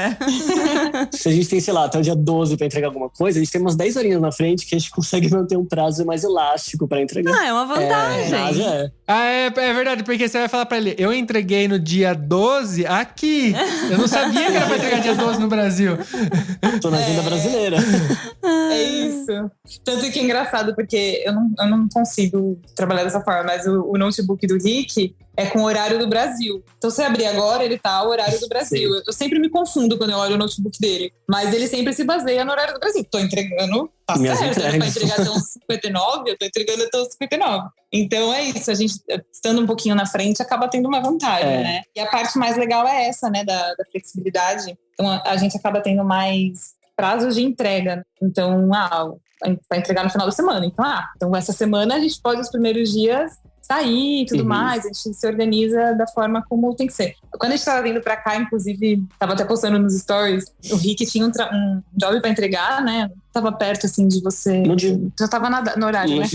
Se a gente tem, sei lá, até o dia 12 para entregar alguma coisa, a gente tem umas 10 horinhas na frente que a gente consegue manter um prazo mais elástico para entregar. É uma vantagem. Na Ásia é verdade, porque você vai falar para ele, eu entreguei no dia 12 aqui. Eu não sabia que era para entregar dia 12 no Brasil. Tô na agenda brasileira. É isso. Tanto que é engraçado, porque eu não consigo trabalhar dessa forma, mas o notebook do Rick é com o horário do Brasil. Então, se abrir agora, ele tá o horário do Brasil. Eu sempre me confundo quando eu olho o notebook dele, mas ele sempre se baseia no horário do Brasil. Tô entregando, tá certo, era pra entregar até uns 59, eu tô entregando até uns 59. Então, é isso, a gente, estando um pouquinho na frente, acaba tendo uma vantagem, né? E a parte mais legal é essa, né, da flexibilidade. Então, a gente acaba tendo mais prazos de entrega. Então, vai entregar no final da semana. Então essa semana a gente pode, os primeiros dias, sair e tudo mais. A gente se organiza da forma como tem que ser. Quando a gente tava vindo pra cá, inclusive, tava até postando nos stories, o Rick tinha um job pra entregar, né? Tava perto, assim, de você... Já tava no horário, né?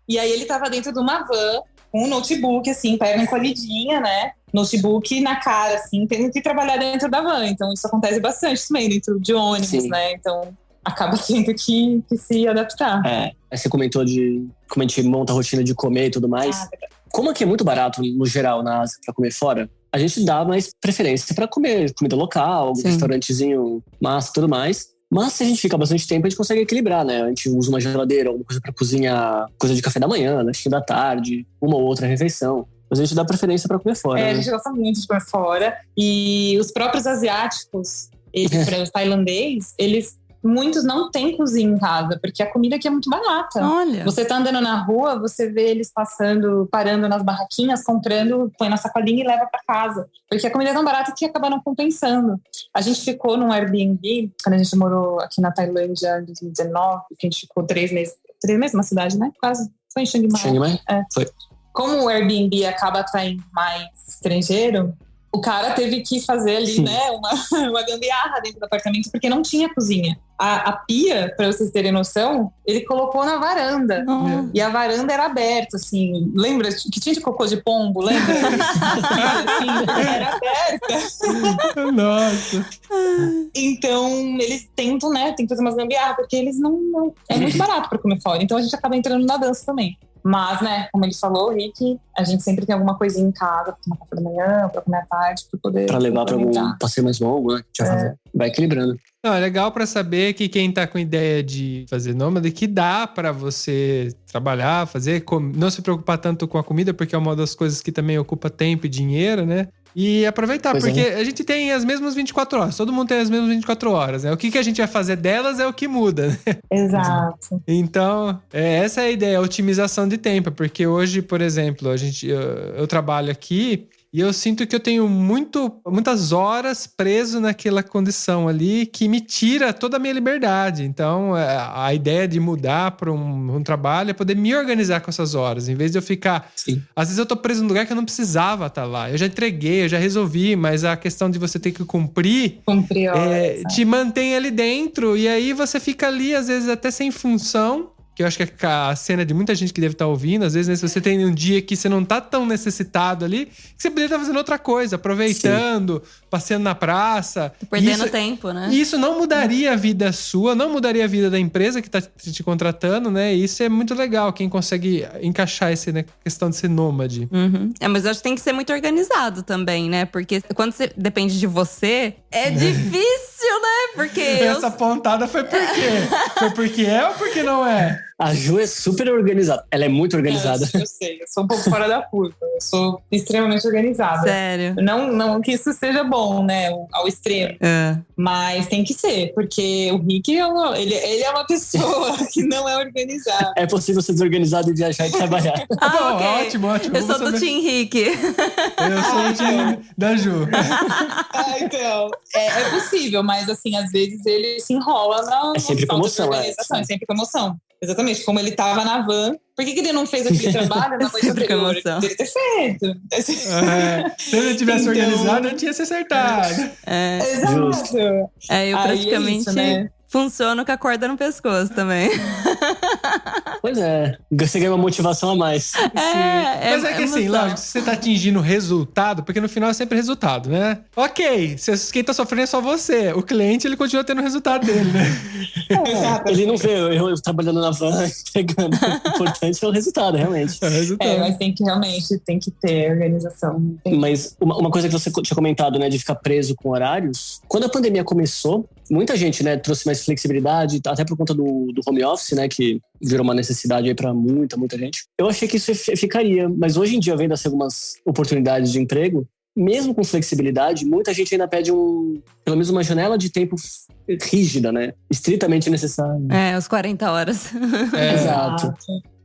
E aí ele tava dentro de uma van, com um notebook, assim, perna encolhidinha, né? Notebook na cara, assim, tendo que trabalhar dentro da van. Então isso acontece bastante também, dentro de ônibus, né? Então acaba tendo que se adaptar. Aí você comentou de como a gente monta a rotina de comer e tudo mais. Como aqui é muito barato, no geral, na Ásia, pra comer fora, a gente dá mais preferência pra comer comida local, algum restaurantezinho massa e tudo mais. Mas se a gente fica bastante tempo, a gente consegue equilibrar, né? A gente usa uma geladeira, alguma coisa pra cozinhar, coisa de café da manhã, lanchinho da tarde, uma ou outra refeição. Mas a gente dá preferência pra comer fora. A gente gosta muito de comer fora. E os próprios asiáticos, os tailandês, muitos não têm cozinha em casa, porque a comida aqui é muito barata. Olha. Você tá andando na rua, você vê eles parando nas barraquinhas, comprando, põe na sacolinha e leva pra casa. Porque a comida é tão barata que acaba não compensando. A gente ficou num Airbnb, quando a gente morou aqui na Tailândia em 2019, que a gente ficou 3 meses numa cidade, né? Quase. Foi em Chiang Mai. Chiang Mai? Foi. Como o Airbnb acaba atraindo mais estrangeiro, o cara teve que fazer ali, né, uma gambiarra dentro do apartamento, porque não tinha cozinha. A pia, para vocês terem noção, ele colocou na varanda. E a varanda era aberta, assim. Lembra que tinha de cocô de pombo? Lembra? Assim, era aberta. Nossa. Então, eles tentam, né, tem que fazer umas gambiarras, porque eles não... É muito barato para comer fora. Então, a gente acaba entrando na dança também. Mas, né, como ele falou, Rick, a gente sempre tem alguma coisinha em casa pra tomar café da manhã, pra comer à tarde, pra poder... Pra levar pra algum passeio mais longo, né? Vai equilibrando. Não, é legal pra saber que quem tá com ideia de fazer nômade, que dá pra você trabalhar, fazer, não se preocupar tanto com a comida, porque é uma das coisas que também ocupa tempo e dinheiro, né? E aproveitar, porque a gente tem as mesmas 24 horas. Todo mundo tem as mesmas 24 horas, né? O que a gente vai fazer delas é o que muda, né? Exato. Então, essa é a ideia, a otimização de tempo. Porque hoje, por exemplo, eu trabalho aqui E eu sinto que eu tenho muitas horas preso naquela condição ali que me tira toda a minha liberdade. Então, a ideia de mudar para um trabalho é poder me organizar com essas horas. Em vez de eu ficar... Sim. Às vezes eu tô preso num lugar que eu não precisava estar lá. Eu já entreguei, eu já resolvi, mas a questão de você ter que cumprir te mantém ali dentro. E aí você fica ali, às vezes, até sem função. Que eu acho que a cena de muita gente que deve estar ouvindo, às vezes, né, se você tem um dia que você não tá tão necessitado ali, que você poderia estar fazendo outra coisa, aproveitando, passeando na praça. Perdendo tempo, né? E isso não mudaria a vida sua, não mudaria a vida da empresa que tá te contratando, né? E isso é muito legal, quem consegue encaixar essa questão de ser nômade. Uhum. Mas eu acho que tem que ser muito organizado também, né? Porque quando você depende de você, é difícil, né? Porque essa pontada foi por quê? Foi porque é ou porque não é? A Ju é super organizada. Ela é muito organizada. Eu sei, eu sou um pouco fora da curva. Eu sou extremamente organizada. Sério? Não que isso seja bom, né? Ao extremo. Mas tem que ser, porque o Rick, ele é uma pessoa que não é organizada. É possível ser desorganizado e viajar e trabalhar. Okay. Ótimo. Eu sou do Team Rick. Eu sou do Team da Ju. Então, é possível, mas assim, às vezes ele se enrola na sempre promoção, organização. É sempre promoção. Exatamente, como ele tava na van. Por que ele não fez aquele trabalho na noite anterior? Ele teria ter feito. Se ele tivesse organizado, ele tinha se acertado. Exato. Eu praticamente funciono com a corda no pescoço também. Pois é, você ganha uma motivação a mais. Mas é que assim, lógico, se você tá atingindo resultado, porque no final é sempre resultado, né? Ok, quem tá sofrendo é só você. O cliente, ele continua tendo o resultado dele, né? Ele não vê eu trabalhando na van, entregando. O importante é o resultado, realmente. É o resultado. Mas tem que ter organização. Mas uma coisa que você tinha comentado, né, de ficar preso com horários. Quando a pandemia começou, muita gente, né, trouxe mais flexibilidade, até por conta do home office, né, que virou uma necessidade aí pra muita gente. Eu achei que isso ficaria, mas hoje em dia, vendo algumas oportunidades de emprego, mesmo com flexibilidade, muita gente ainda pede pelo menos uma janela de tempo rígida, né, estritamente necessária. Os 40 horas. Exato.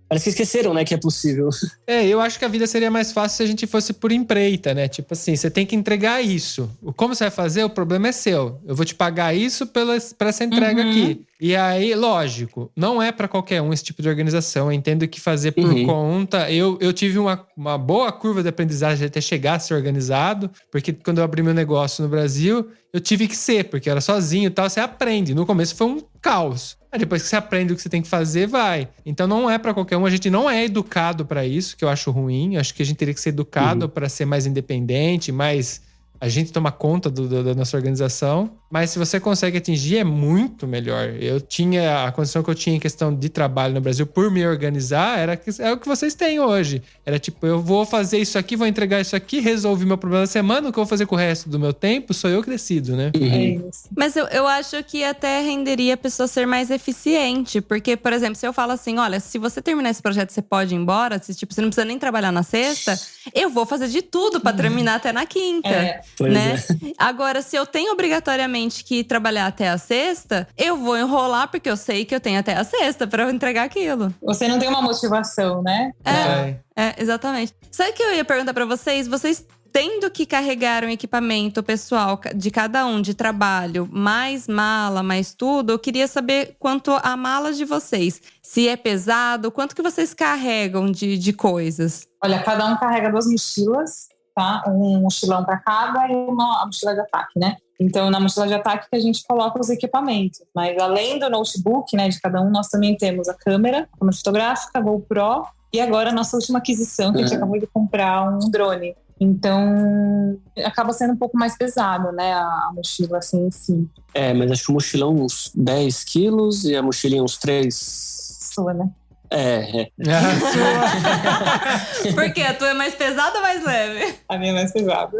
Parece que esqueceram, né, que é possível. Eu acho que a vida seria mais fácil se a gente fosse por empreita, né? Tipo assim, você tem que entregar isso. Como você vai fazer, o problema é seu. Eu vou te pagar isso pra essa entrega aqui. E aí, lógico, não é pra qualquer um esse tipo de organização. Eu entendo que fazer por conta... Eu tive uma boa curva de aprendizagem até chegar a ser organizado. Porque quando eu abri meu negócio no Brasil, eu tive que ser. Porque eu era sozinho e tal, você aprende. No começo foi um caos. Aí depois que você aprende o que você tem que fazer, vai. Então não é pra qualquer um. A gente não é educado pra isso, que eu acho ruim. Acho que a gente teria que ser educado pra ser mais independente, mais... A gente toma conta da nossa organização. Mas se você consegue atingir, é muito melhor. A condição que eu tinha em questão de trabalho no Brasil por me organizar é o que vocês têm hoje. Era tipo, eu vou fazer isso aqui, vou entregar isso aqui, resolvi meu problema da semana, o que eu vou fazer com o resto do meu tempo, sou eu que decido, né? É isso. Mas eu acho que até renderia a pessoa ser mais eficiente. Porque, por exemplo, se eu falo assim, olha, se você terminar esse projeto, você pode ir embora. Você não precisa nem trabalhar na sexta. Eu vou fazer de tudo pra terminar até na quinta. Né? Agora, se eu tenho obrigatoriamente que trabalhar até a sexta, eu vou enrolar porque eu sei que eu tenho até a sexta pra eu entregar aquilo. Você não tem uma motivação, né? Exatamente. Sabe o que eu ia perguntar pra vocês? Vocês tendo que carregar um equipamento pessoal de cada um de trabalho, mais mala, mais tudo, eu queria saber quanto a mala de vocês. Se é pesado, quanto que vocês carregam de coisas? Olha, cada um carrega 2 mochilas, tá? Um mochilão para cada e uma mochila de ataque, né? Então, na mochila de ataque que a gente coloca os equipamentos. Mas além do notebook, né, de cada um, nós também temos a câmera fotográfica, a GoPro e agora a nossa última aquisição, que a gente acabou de comprar um drone. Então, acaba sendo um pouco mais pesado, né, a mochila assim em si. Mas acho que o mochilão uns 10 quilos e a mochilinha uns 3. Sua, né? Por quê? A tua é mais pesada ou mais leve? A minha é mais pesada.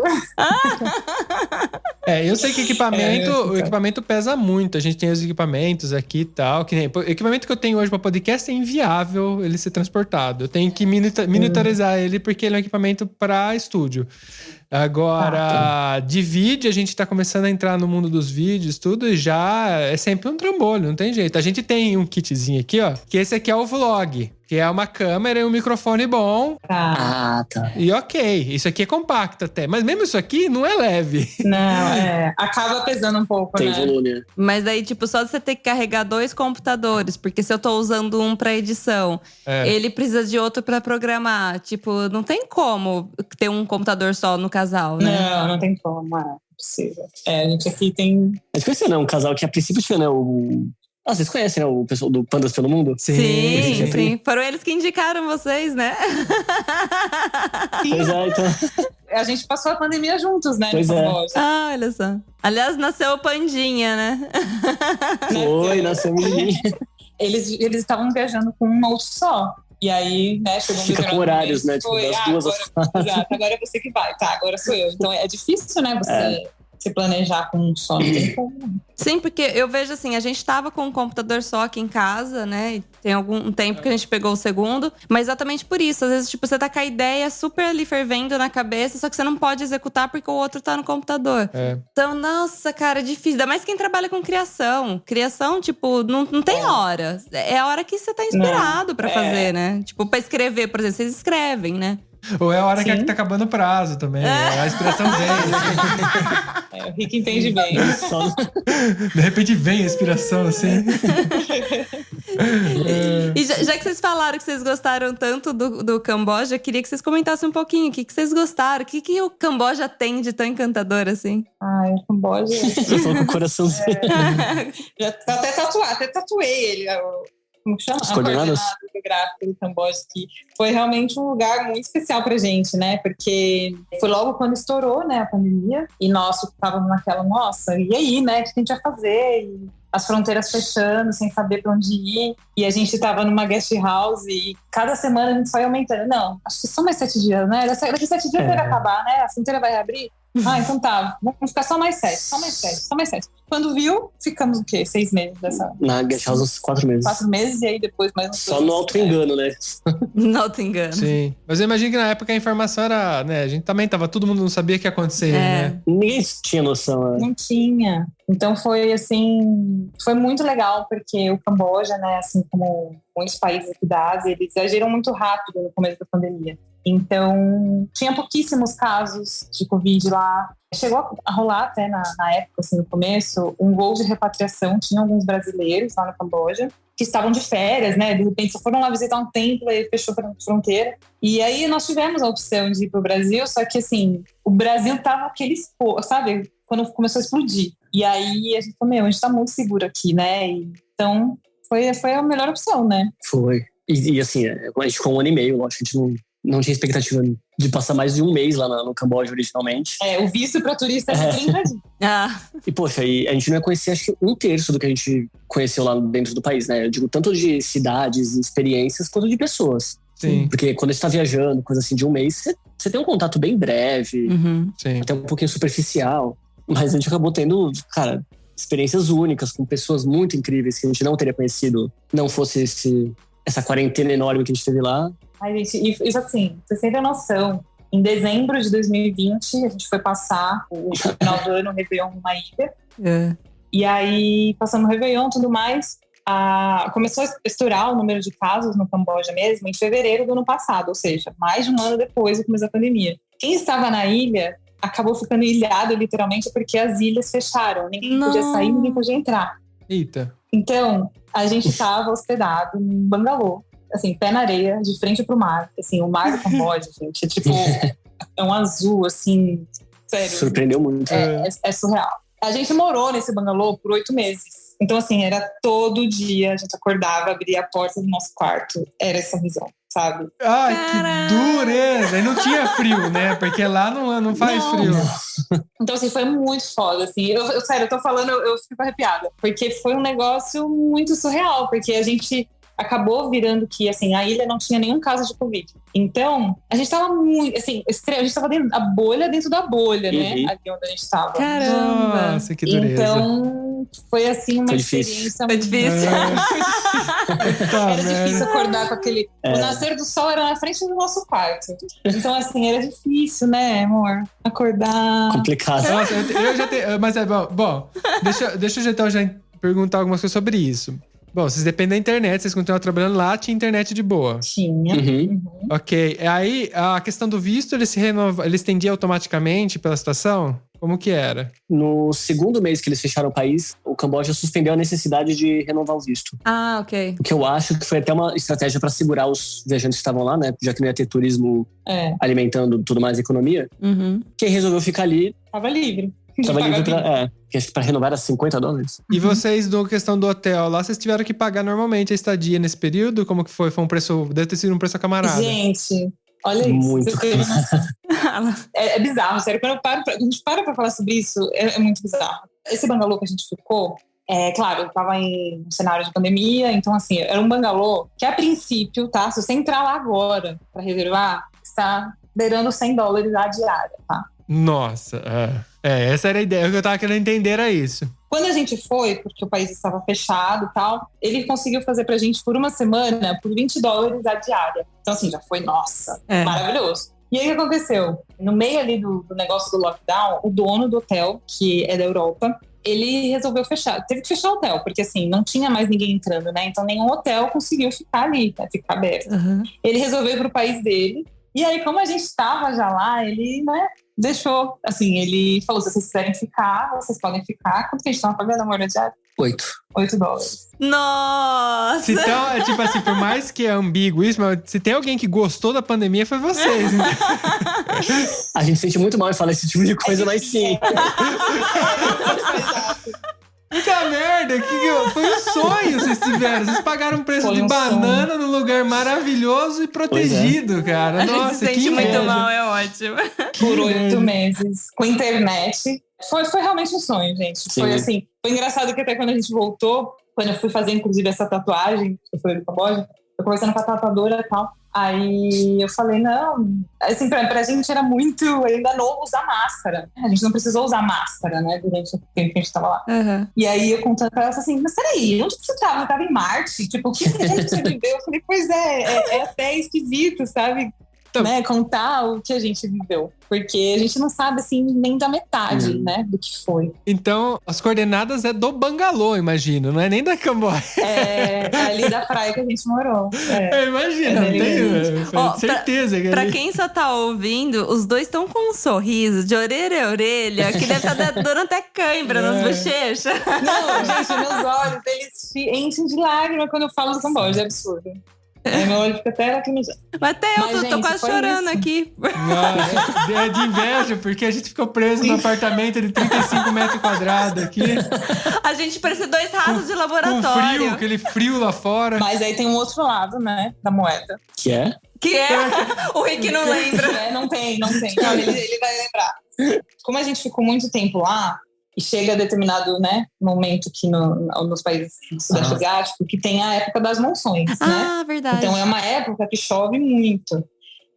Eu sei que o equipamento pesa muito. A gente tem os equipamentos aqui e tal. Que nem, o equipamento que eu tenho hoje para podcast é inviável ele ser transportado. Eu tenho que monitorizar ele porque ele é um equipamento para estúdio. Agora, de vídeo, a gente tá começando a entrar no mundo dos vídeos, tudo, e já é sempre um trambolho, não tem jeito. A gente tem um kitzinho aqui, ó, que esse aqui é o vlog. Que é uma câmera e um microfone bom. Tá. E ok, isso aqui é compacto até. Mas mesmo isso aqui não é leve. Não, acaba pesando um pouco, Tem né? volume. Mas daí, tipo, só você ter que carregar 2 computadores. Porque se eu tô usando um pra edição, ele precisa de outro pra programar. Tipo, não tem como ter um computador só no casal, né? Não tem como, é possível. A gente aqui tem… Mas conheceu, né? Um casal que a princípio tinha, né? Vocês conhecem, né? O pessoal do Pandas pelo Mundo? Sim. Foram eles que indicaram vocês, né? Pois é, então… A gente passou a pandemia juntos, né? Pois é. Olha só. Aliás, nasceu o Pandinha, né? Nasceu o menininho. Eles estavam viajando com um note só. E aí, né, chegou Fica com horários, né? Tipo, das 2 às 4. Exato, agora é você que vai. Tá, agora sou eu. Então é difícil, né, você se planejar com um só. Sim, porque eu vejo assim, a gente tava com um computador só aqui em casa, né? E tem algum tempo que a gente pegou o segundo. Mas exatamente por isso. Às vezes, tipo, você tá com a ideia super ali fervendo na cabeça, só que você não pode executar porque o outro tá no computador. Então, nossa, cara, é difícil. Ainda mais quem trabalha com criação. Criação, tipo, não tem hora. É a hora que você tá inspirado pra fazer, né? Tipo, pra escrever, por exemplo, vocês escrevem, né? Ou é a hora que tá acabando o prazo também. A inspiração vem. O Rick entende bem. De repente vem a inspiração, assim. E já que vocês falaram que vocês gostaram tanto do Camboja, queria que vocês comentassem um pouquinho. O que vocês gostaram? O que o Camboja tem de tão encantador, assim? O Camboja… Eu falo com o coraçãozinho. Já até tatuei ele. Como chama? As coordenadas gráfico do Camboja, que foi realmente um lugar muito especial pra gente, né? Porque foi logo quando estourou, né, a pandemia, e nós ficávamos naquela, nossa, e aí, né, o que a gente vai fazer? E as fronteiras fechando, sem saber pra onde ir, e a gente tava numa guest house, e cada semana a gente só ia aumentando. Não, acho que só mais 7 dias, né? Daqui 7 dias vai acabar, né? A fronteira vai reabrir. Então tá, vamos ficar só mais 7. Quando viu, ficamos o quê? 6 meses dessa… Na guest house, uns 4 meses. 4 meses e aí depois mais uns… Só no auto-engano, né? No auto-engano. Sim. Mas eu imagino que na época a informação era… né? A gente também todo mundo não sabia o que ia acontecer, né? Ninguém tinha noção, né? Não tinha. Então foi assim… Foi muito legal, porque o Camboja, né? Assim como muitos países aqui da Ásia, eles agiram muito rápido no começo da pandemia. Então, tinha pouquíssimos casos de Covid lá. Chegou a rolar até na época, assim, no começo, um voo de repatriação. Tinha alguns brasileiros lá no Camboja que estavam de férias, né? De repente só foram lá visitar um templo e fechou a fronteira. E aí nós tivemos a opção de ir pro Brasil, só que assim, o Brasil tava aquele, sabe? Quando começou a explodir. E aí a gente falou, a gente tá muito seguro aqui, né? Então, foi a melhor opção, né? Foi. E assim, a gente ficou 1 ano e meio, lógico, a gente não tinha expectativa de passar mais de 1 mês lá no Camboja originalmente. O visto para turista é de 30 dias. E poxa, a gente não ia conhecer acho que 1/3 do que a gente conheceu lá dentro do país, né? Eu digo tanto de cidades e experiências quanto de pessoas. Sim. Porque quando a gente tá viajando, coisa assim de 1 mês, você tem um contato bem breve, até um pouquinho superficial. Mas a gente acabou tendo, cara, experiências únicas com pessoas muito incríveis que a gente não teria conhecido, não fosse essa quarentena enorme que a gente teve lá. Ai, gente, isso assim, vocês têm a noção. Em dezembro de 2020, a gente foi passar o final do ano, o Réveillon numa ilha. E aí, passando o Réveillon e tudo mais, começou a estourar o número de casos no Camboja mesmo em fevereiro do ano passado, ou seja, mais de 1 ano depois do começo da pandemia. Quem estava na ilha acabou ficando ilhado, literalmente, porque as ilhas fecharam. Ninguém podia sair, ninguém podia entrar. Eita. Então, a gente estava hospedado num bangalô, assim, pé na areia, de frente pro mar. Assim, o mar do Camboja, gente, é tipo… é um azul, assim, sério. Surpreendeu muito. É surreal. A gente morou nesse bangalô por 8 meses. Então, assim, era todo dia, a gente acordava, abria a porta do nosso quarto. Era essa visão, sabe? Ai, que dureza! E não tinha frio, né? Porque lá não faz frio. Então, assim, foi muito foda, assim. Sério, eu tô falando, eu fico arrepiada. Porque foi um negócio muito surreal. Porque a gente acabou virando que, assim, a ilha não tinha nenhum caso de Covid. Então, a gente tava muito, assim, a gente tava dentro da bolha, né? Ali onde a gente tava. Caramba! Nossa, que dureza. Então, foi, assim, uma experiência… Foi difícil. Era difícil acordar com aquele… O nascer do sol era na frente do nosso quarto. Então, assim, era difícil, né, amor? Acordar… Complicado. Nossa, eu já tenho… Mas bom, deixa eu já perguntar algumas coisas sobre isso. Bom, vocês dependem da internet, vocês continuam trabalhando lá, tinha internet de boa. Tinha. Ok. Aí, a questão do visto, ele estendia automaticamente pela situação? Como que era? No segundo mês que eles fecharam o país, o Camboja suspendeu a necessidade de renovar o visto. Ah, ok. O que eu acho que foi até uma estratégia para segurar os viajantes que estavam lá, né? Já que não ia ter turismo alimentando tudo mais a economia. Quem resolveu ficar ali... Tava livre. Tava livre pra renovar era $50. E vocês, na questão do hotel lá, vocês tiveram que pagar normalmente a estadia nesse período? Como que foi? Foi um preço... Deve ter sido um preço a camarada. Gente... Olha isso. Muito. É bizarro, sério. Quando a gente para pra falar sobre isso, é muito bizarro. Esse bangalô que a gente ficou, claro, tava em um cenário de pandemia, então assim, era um bangalô que a princípio, tá? Se você entrar lá agora pra reservar, está beirando $100 a diária, tá? Nossa, essa era a ideia. O que eu tava querendo entender era isso. Quando a gente foi, porque o país estava fechado e tal, ele conseguiu fazer pra gente por uma semana por $20 a diária. Então assim, já foi, nossa, maravilhoso. E aí o que aconteceu? No meio ali do negócio do lockdown, o dono do hotel, que é da Europa, ele resolveu fechar. Teve que fechar o hotel, porque assim, não tinha mais ninguém entrando, né? Então nenhum hotel conseguiu ficar ali, né? Ficar aberto. Ele resolveu ir pro país dele. E aí, como a gente estava já lá, ele, né, deixou, assim, ele falou, se vocês quiserem ficar, vocês podem ficar. Quanto que a gente tava pagando, amor, na diária? $8. Nossa! Então, tipo assim, por mais que é ambíguo isso, mas se tem alguém que gostou da pandemia, foi vocês. A gente sente muito mal em falar esse tipo de coisa, mas sim. Puta merda, foi um sonho vocês tiveram. Vocês pagaram um preço de banana num lugar maravilhoso e protegido, cara. Nossa, a gente se sente muito mal, é ótimo. Por 8 meses, com internet. Foi realmente um sonho, gente. Sim. Foi assim, foi engraçado que até quando a gente voltou, quando eu fui fazer, inclusive, essa tatuagem, eu fui do Camboja, eu conversando com a tatuadora e tal. Aí eu falei, não, assim, pra gente era muito ainda novo usar máscara. A gente não precisou usar máscara, né, durante o tempo que a gente tava lá. E aí eu contando pra ela assim, mas peraí, onde você tava? Eu tava em Marte? Tipo, o que você viveu? Eu falei, pois é até esquisito, sabe? Né, contar o que a gente viveu. Porque a gente não sabe, assim, nem da metade, né, do que foi. Então, as coordenadas é do bangalô, imagino, não é nem da Camboja. É ali da praia que a gente morou. Imagina, tenho certeza. Pra quem só tá ouvindo, os dois estão com um sorriso de orelha a orelha, que deve estar dando até cãibra nas bochechas. Não, gente, meus olhos, eles enchem de lágrima quando eu falo do Camboja, é absurdo. Meu olho fica até lacrimejando. Mas até eu tô quase chorando aqui. É de inveja, porque a gente ficou preso num apartamento de 35 metros quadrados aqui. A gente parece 2 ratos de laboratório. Com frio, aquele frio lá fora. Mas aí tem um outro lado, né, da moeda. Que é? O Rick não lembra. Não tem. Não, ele vai lembrar. Como a gente ficou muito tempo lá, e chega a determinado, né, momento aqui nos países do Sudeste Asiático que tem a época das monções, né? Ah, verdade. Então é uma época que chove muito.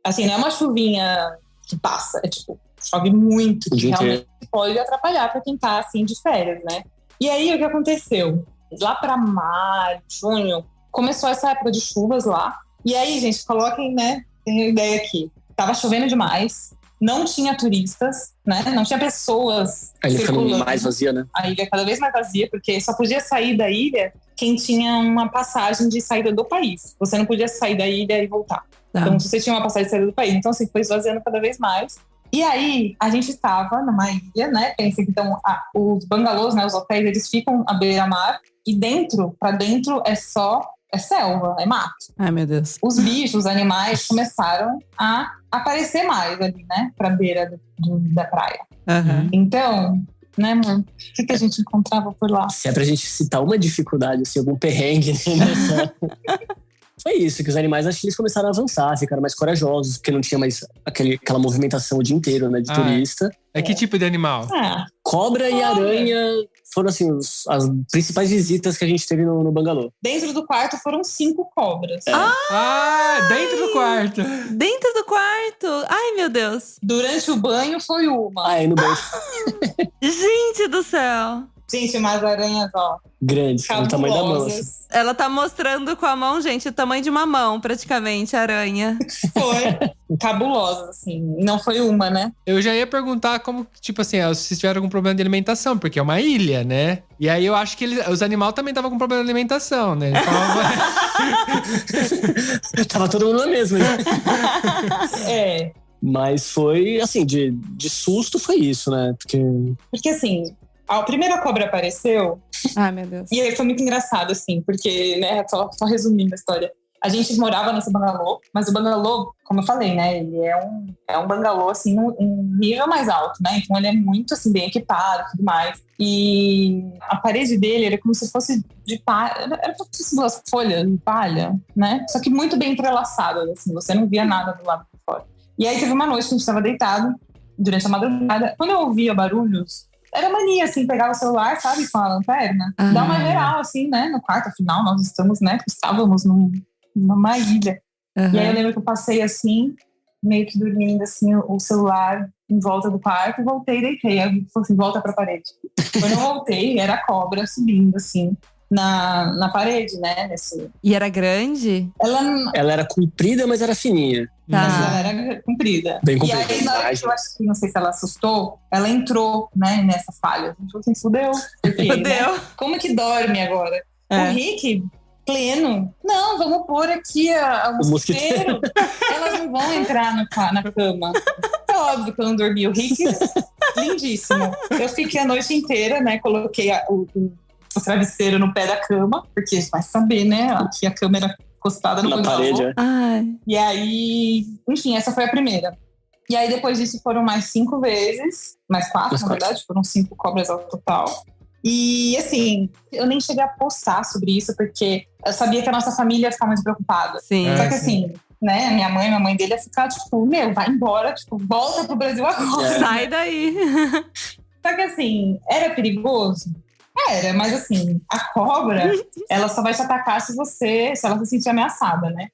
Assim, não é uma chuvinha que passa, é tipo, chove muito, que realmente pode atrapalhar para quem tá, assim, de férias, né? E aí, o que aconteceu? Lá para maio, junho, começou essa época de chuvas lá. E aí, gente, coloquem, né, tem uma ideia aqui. Tava chovendo demais. Não tinha turistas, né? Não tinha pessoas a ilha ficando mais vazia, né? A ilha cada vez mais vazia, porque só podia sair da ilha quem tinha uma passagem de saída do país. Você não podia sair da ilha e voltar. Então, se você tinha uma passagem de saída do país. Então, assim, foi esvaziando cada vez mais. E aí, a gente estava numa ilha, né? Pensa que então, os bangalôs, né? Os hotéis, eles ficam à beira-mar. E pra dentro é selva, é mato. Ai, meu Deus. Os bichos, os animais começaram a aparecer mais ali, né? Pra beira da praia. Então, né, amor? O que a gente encontrava por lá? Se é pra gente citar uma dificuldade, assim, algum perrengue, né? Foi isso, que os animais, acho que eles começaram a avançar, ficaram mais corajosos, porque não tinha mais aquela movimentação o dia inteiro, né, de turista. Que tipo de animal? Cobra e aranha foram, assim, as principais visitas que a gente teve no bangalô. Dentro do quarto foram 5 cobras. Dentro do quarto. Dentro do quarto? Ai, meu Deus. Durante o banho foi uma. No banho. Gente do céu. Gente, umas aranhas, ó. Grandes, o tamanho da mão. Assim. Ela tá mostrando com a mão, gente, o tamanho de uma mão, praticamente, a aranha. Foi. Cabulosa, assim. Não foi uma, né? Eu já ia perguntar como, tipo assim, se tiveram algum problema de alimentação, porque é uma ilha, né? E aí eu acho que os animais também estavam com problema de alimentação, né? Tava todo mundo na mesma. É. Mas foi, assim, de susto foi isso, né? Porque assim, a primeira cobra apareceu. Ai, meu Deus. E aí foi muito engraçado, assim, porque, né, só resumindo a história. A gente morava nesse bangalô, mas o bangalô, como eu falei, né, ele é um bangalô, assim, um nível mais alto, né? Então ele é muito, assim, bem equipado e tudo mais. E a parede dele era como se fosse de palha, era como se fosse duas folhas de palha, né? Só que muito bem entrelaçadas, assim, você não via nada do lado de fora. E aí teve uma noite que a gente estava deitado, durante a madrugada. Quando eu ouvia barulhos, era mania, assim, pegava o celular, sabe, com a lanterna, dar uma geral, assim, né, no quarto. Afinal, nós estávamos numa ilha. E aí eu lembro que eu passei, assim, meio que dormindo, assim, o celular em volta do quarto, e voltei e deitei. Aí eu falei assim, volta pra parede. Quando eu voltei, era a cobra subindo, assim, na parede, né? E era grande? Ela era comprida, mas era fininha. Tá. Mas ela era comprida. Bem comprida. E aí, na hora que eu acho que, não sei se ela assustou, ela entrou, né, nessa falha. A gente falou assim, fudeu. Fudeu. Né? Como que dorme agora? O Rick, pleno. Não, vamos pôr aqui o mosquiteiro. Elas não vão entrar na cama. É óbvio que eu não dormi. O Rick, lindíssimo. Eu fiquei a noite inteira, né, coloquei o travesseiro no pé da cama, porque vai saber, né? Aqui a cama era encostada no parede. E aí, enfim, essa foi a primeira. E aí depois disso foram mais 5 vezes, mais 4, na verdade, foram 5 cobras ao total. E assim, eu nem cheguei a postar sobre isso, porque eu sabia que a nossa família ia ficar muito preocupada. Sim. Só que assim, né, minha mãe dele ia ficar tipo, vai embora, tipo, volta pro Brasil agora. Sai daí. Só que assim, era perigoso? Era, mas assim, a cobra, ela só vai te atacar se ela se sentir ameaçada, né?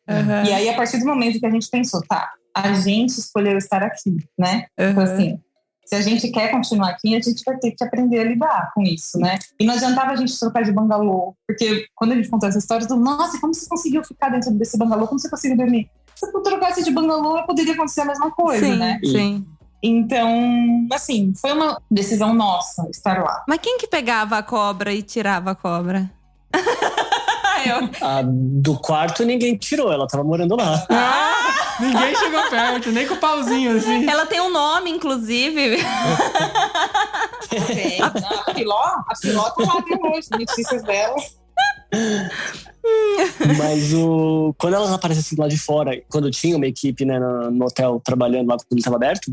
E aí, a partir do momento que a gente pensou, tá, a gente escolheu estar aqui, né? Então, assim, se a gente quer continuar aqui, a gente vai ter que aprender a lidar com isso, né? E não adiantava a gente trocar de bangalô, porque quando a gente contou essa história, eu nossa, como você conseguiu ficar dentro desse bangalô? Como você conseguiu dormir? Se eu trocasse de bangalô, poderia acontecer a mesma coisa, né? Sim. Então, assim, foi uma decisão nossa estar lá. Mas quem que pegava a cobra e tirava a cobra? Do quarto ninguém tirou, ela tava morando lá. Ninguém chegou perto, nem com o pauzinho, assim. Ela tem um nome, inclusive. A Filó tá lá até hoje, notícias dela. Mas quando elas aparecem lá de fora, quando tinha uma equipe, né, no hotel trabalhando lá quando ele estava aberto,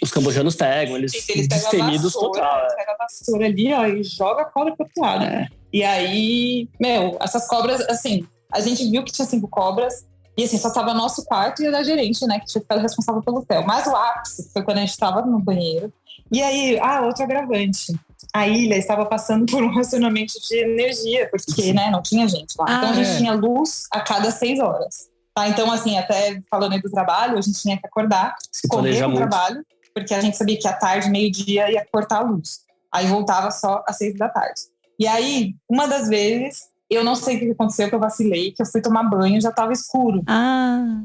os cambojanos pegam, eles destemidos total. Eles pegam a vassoura ali, ó, e joga a cobra pro outro lado. E aí, essas cobras, assim, a gente viu que tinha 5 cobras, e assim, só tava nosso quarto e o da gerente, né, que tinha ficado responsável pelo hotel. Mas o ápice foi quando a gente tava no banheiro. E aí, outro agravante. A ilha estava passando por um racionamento de energia, porque, né, não tinha gente lá. Então, a gente tinha luz a cada 6 horas. Tá? Então, assim, até falando aí do trabalho, a gente tinha que acordar, correr pro trabalho, porque a gente sabia que à tarde, meio-dia, ia cortar a luz. Aí voltava só às 6 da tarde. E aí, uma das vezes, eu não sei o que aconteceu, que eu vacilei, que eu fui tomar banho, já estava escuro.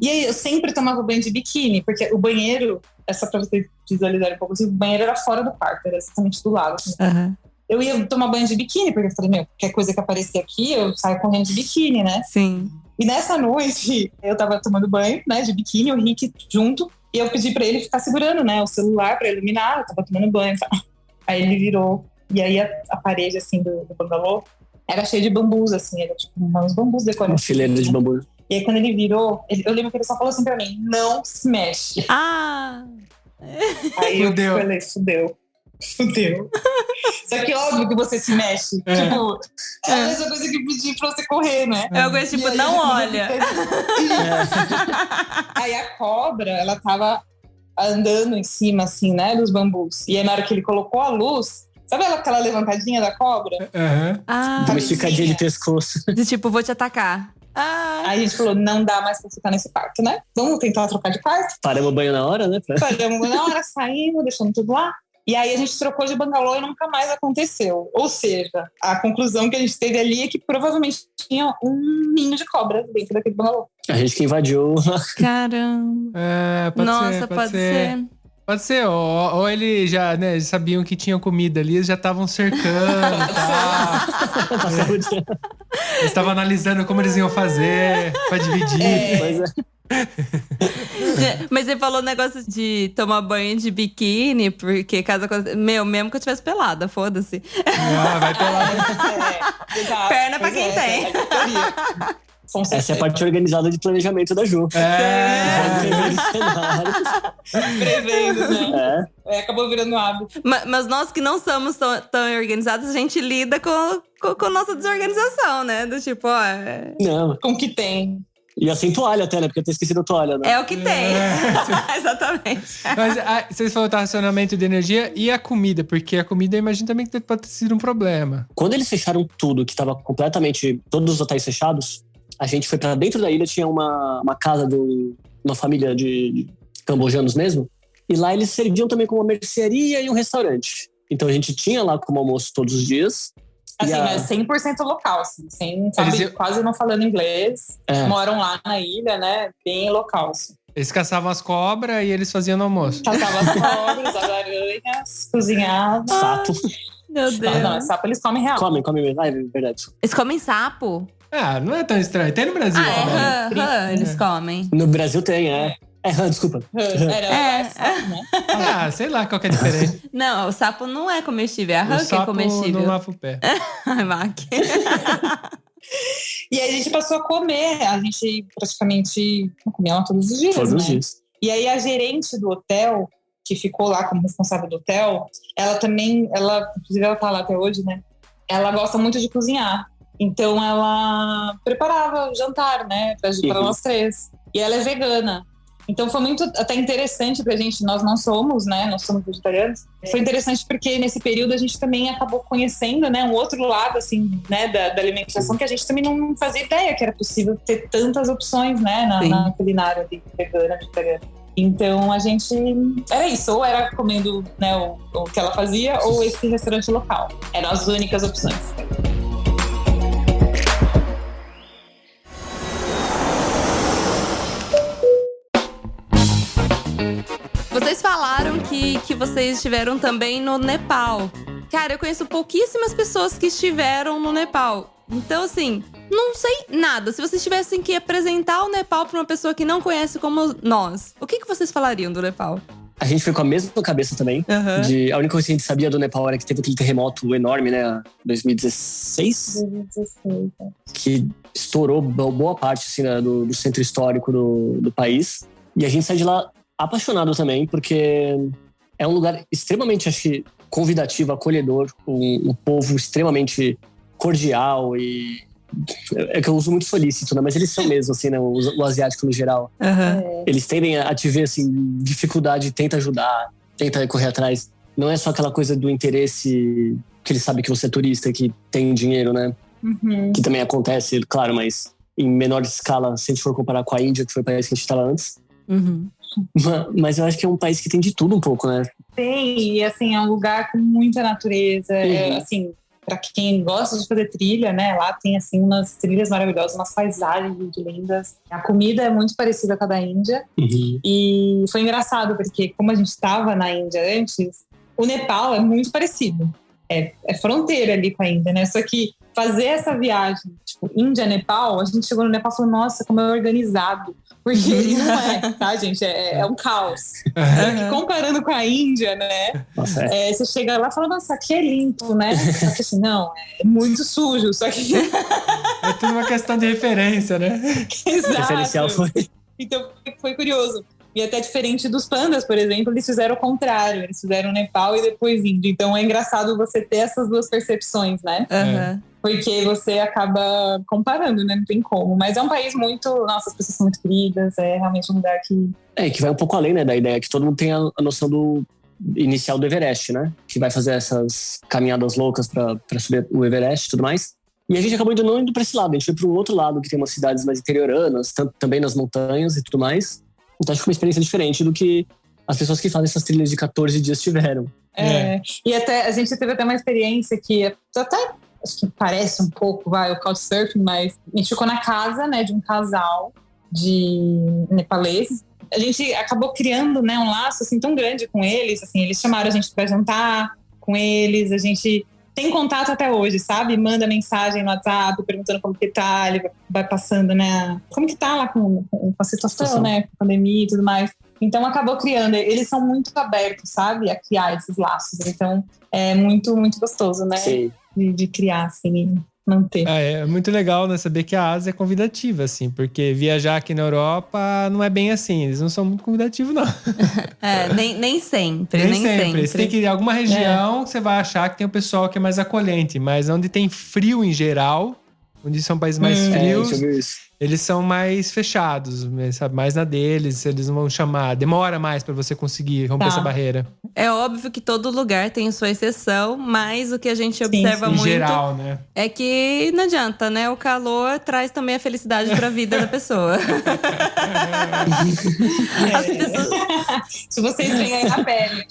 E aí, eu sempre tomava banho de biquíni, porque o banheiro, só pra vocês visualizarem um pouco, o banheiro era fora do quarto, era exatamente do lado. Assim. Eu ia tomar banho de biquíni, porque eu falei, qualquer coisa que aparecer aqui, eu saio correndo de biquíni, né? Sim. E nessa noite, eu tava tomando banho, né, de biquíni, o Rick junto, e eu pedi pra ele ficar segurando, né, o celular pra iluminar, eu tava tomando banho e tal. Aí ele virou, e aí a parede, assim, do bangalô era cheia de bambus, assim, era tipo uns bambus decorativos. Uma fileira de bambu. E aí quando ele virou, eu lembro que ele só falou assim pra mim, não se mexe. Aí eu falei, fudeu. Só que óbvio que você se mexe. Tipo, é a mesma coisa que pedir pra você correr, né? É algo tipo, não olha. Aí a cobra, ela tava andando em cima, assim, né, dos bambus. E aí na hora que ele colocou a luz, sabe aquela levantadinha da cobra? Uma esticadinha de pescoço. De tipo, vou te atacar. Aí a gente falou, não dá mais pra ficar nesse quarto, né? Vamos tentar trocar de quarto? Paramos o banho na hora, né? Paramos o banho na hora, saímos, deixamos tudo lá. E aí a gente trocou de bangalô e nunca mais aconteceu. Ou seja, a conclusão que a gente teve ali é que provavelmente tinha um ninho de cobra dentro daquele bangalô. A gente que invadiu. Caramba. Pode ser. Pode ser, ou eles já, né, sabiam que tinham comida ali, eles já estavam cercando, tá? Eles estavam analisando como eles iam fazer pra dividir. Pois é. Mas você falou negócio de tomar banho de biquíni, porque caso mesmo que eu tivesse pelada, foda-se. Vai pelada. Perna pra quem tem. Essa é a parte organizada de planejamento da Ju. Prevendo, né? Acabou virando hábito. Mas nós que não somos tão organizados, a gente lida com a nossa desorganização, né? Do tipo, Não. Com o que tem. E sem toalha até, né? Porque eu tinha esquecido a toalha, né? É o que tem. Exatamente. Mas vocês falaram do racionamento de energia e a comida, porque a comida, eu imagino também que pode ter sido um problema. Quando eles fecharam tudo, que tava completamente… Todos os hotéis fechados, a gente foi pra dentro da ilha, tinha uma casa de uma família de cambojanos mesmo. E lá eles serviam também como uma mercearia e um restaurante. Então a gente tinha lá como almoço todos os dias. Assim, mas 100% local, assim, quase não falando inglês. Moram lá na ilha, né? Bem local, assim. Eles caçavam as cobras e eles faziam no almoço. Caçavam as cobras, as aranhas, cozinhavam. Sapo. Meu Deus. Não, sapo eles comem real. Comem mesmo. É verdade. Eles comem sapo? Não é tão estranho. Tem no Brasil também. Rã, eles comem. No Brasil tem, desculpa. Era sapo, né? Sei lá qual que é a diferença. Não, o sapo não é comestível, é a rã que é comestível. O sapo não lava o pé. Ai, Mac. E aí a gente passou a comer. A gente praticamente comia lá todos os dias, Todos os dias. E aí a gerente do hotel, que ficou lá como responsável do hotel, inclusive ela tá lá até hoje, né? Ela gosta muito de cozinhar. Então ela preparava o jantar, né? Para nós três. E ela é vegana. Então foi muito até interessante pra gente, nós não somos, né? Nós somos vegetarianos. Foi interessante porque nesse período a gente também acabou conhecendo, né? Um outro lado, assim, né? Da alimentação que a gente também não fazia ideia que era possível ter tantas opções, né? Na culinária vegana, vegetariana. Então a gente… Era isso, ou era comendo, né, o que ela fazia, ou esse restaurante local. Eram as únicas opções. Vocês falaram que vocês estiveram também no Nepal. Cara, eu conheço pouquíssimas pessoas que estiveram no Nepal. Então, assim, não sei nada. Se vocês tivessem que apresentar o Nepal para uma pessoa que não conhece como nós, o que vocês falariam do Nepal? A gente foi com a mesma cabeça também. A única coisa que a gente sabia do Nepal era que teve aquele terremoto enorme, né? 2016. 2016, que estourou boa parte assim, né, do centro histórico do país. E a gente sai de lá apaixonado também, porque é um lugar extremamente, acho que, convidativo, acolhedor, um povo extremamente cordial e… É que eu uso muito solícito, né? Mas eles são mesmo, assim, né? O asiático no geral. Eles tendem a te ver, assim, dificuldade, tenta ajudar, tenta correr atrás. Não é só aquela coisa do interesse que eles sabem que você é turista, que tem dinheiro, né? Que também acontece, claro, mas em menor escala, se a gente for comparar com a Índia, que foi o país que a gente estava antes. Mas eu acho que é um país que tem de tudo um pouco, né? Tem, e assim, é um lugar com muita natureza. Assim, para quem gosta de fazer trilha, né? Lá tem, assim, umas trilhas maravilhosas, umas paisagens muito lindas. A comida é muito parecida com a da Índia. E foi engraçado, porque como a gente estava na Índia antes, o Nepal é muito parecido. É fronteira ali com a Índia, né? Só que fazer essa viagem, tipo, Índia-Nepal, a gente chegou no Nepal e falou, nossa, como é organizado. Porque não é, tá, gente? É um caos. Só que comparando com a Índia, né? Nossa, você chega lá e fala, nossa, aqui é limpo, né? Só que assim, não, é muito sujo. Só que… É tudo uma questão de referência, né? Exato. O referencial foi… Então, foi curioso. E até diferente dos pandas, por exemplo, eles fizeram o contrário. Eles fizeram Nepal e depois Índia. Então, é engraçado você ter essas duas percepções, né? Porque você acaba comparando, né? Não tem como. Mas é um país muito… Nossa, as pessoas são muito queridas. É realmente um lugar que… que vai um pouco além, né? Da ideia que todo mundo tem a noção do inicial do Everest, né? Que vai fazer essas caminhadas loucas pra subir o Everest e tudo mais. E a gente acabou não indo pra esse lado. A gente foi pro outro lado, que tem umas cidades mais interioranas, também nas montanhas e tudo mais. Então acho que foi uma experiência diferente do que as pessoas que fazem essas trilhas de 14 dias tiveram. E até a gente teve até uma experiência que até acho que parece um pouco, o Couchsurfing, mas a gente ficou na casa, né, de um casal de nepaleses. A gente acabou criando, né, um laço assim tão grande com eles, assim, eles chamaram a gente para jantar com eles, a gente tem contato até hoje, sabe? Manda mensagem no WhatsApp perguntando como que tá, ele vai passando, né, como que tá lá com a situação, né, com a pandemia e tudo mais. Então acabou criando, eles são muito abertos, sabe, a criar esses laços, então é muito, muito gostoso, né? Sim. De criar, assim, manter. É muito legal, né, saber que a Ásia é convidativa, assim, porque viajar aqui na Europa não é bem assim, eles não são muito convidativos, não. Nem sempre. Você tem que ir em alguma região que você vai achar que tem um pessoal que é mais acolhente, mas onde tem frio em geral, onde são países mais frios, eles são mais fechados, sabe? Mais na deles, eles não vão chamar. Demora mais pra você conseguir romper essa barreira. É óbvio que todo lugar tem sua exceção, mas o que a gente observa muito… Em geral, né? É que não adianta, né? O calor traz também a felicidade pra vida da pessoa. As pessoas… Se vocês veem aí na pele, né?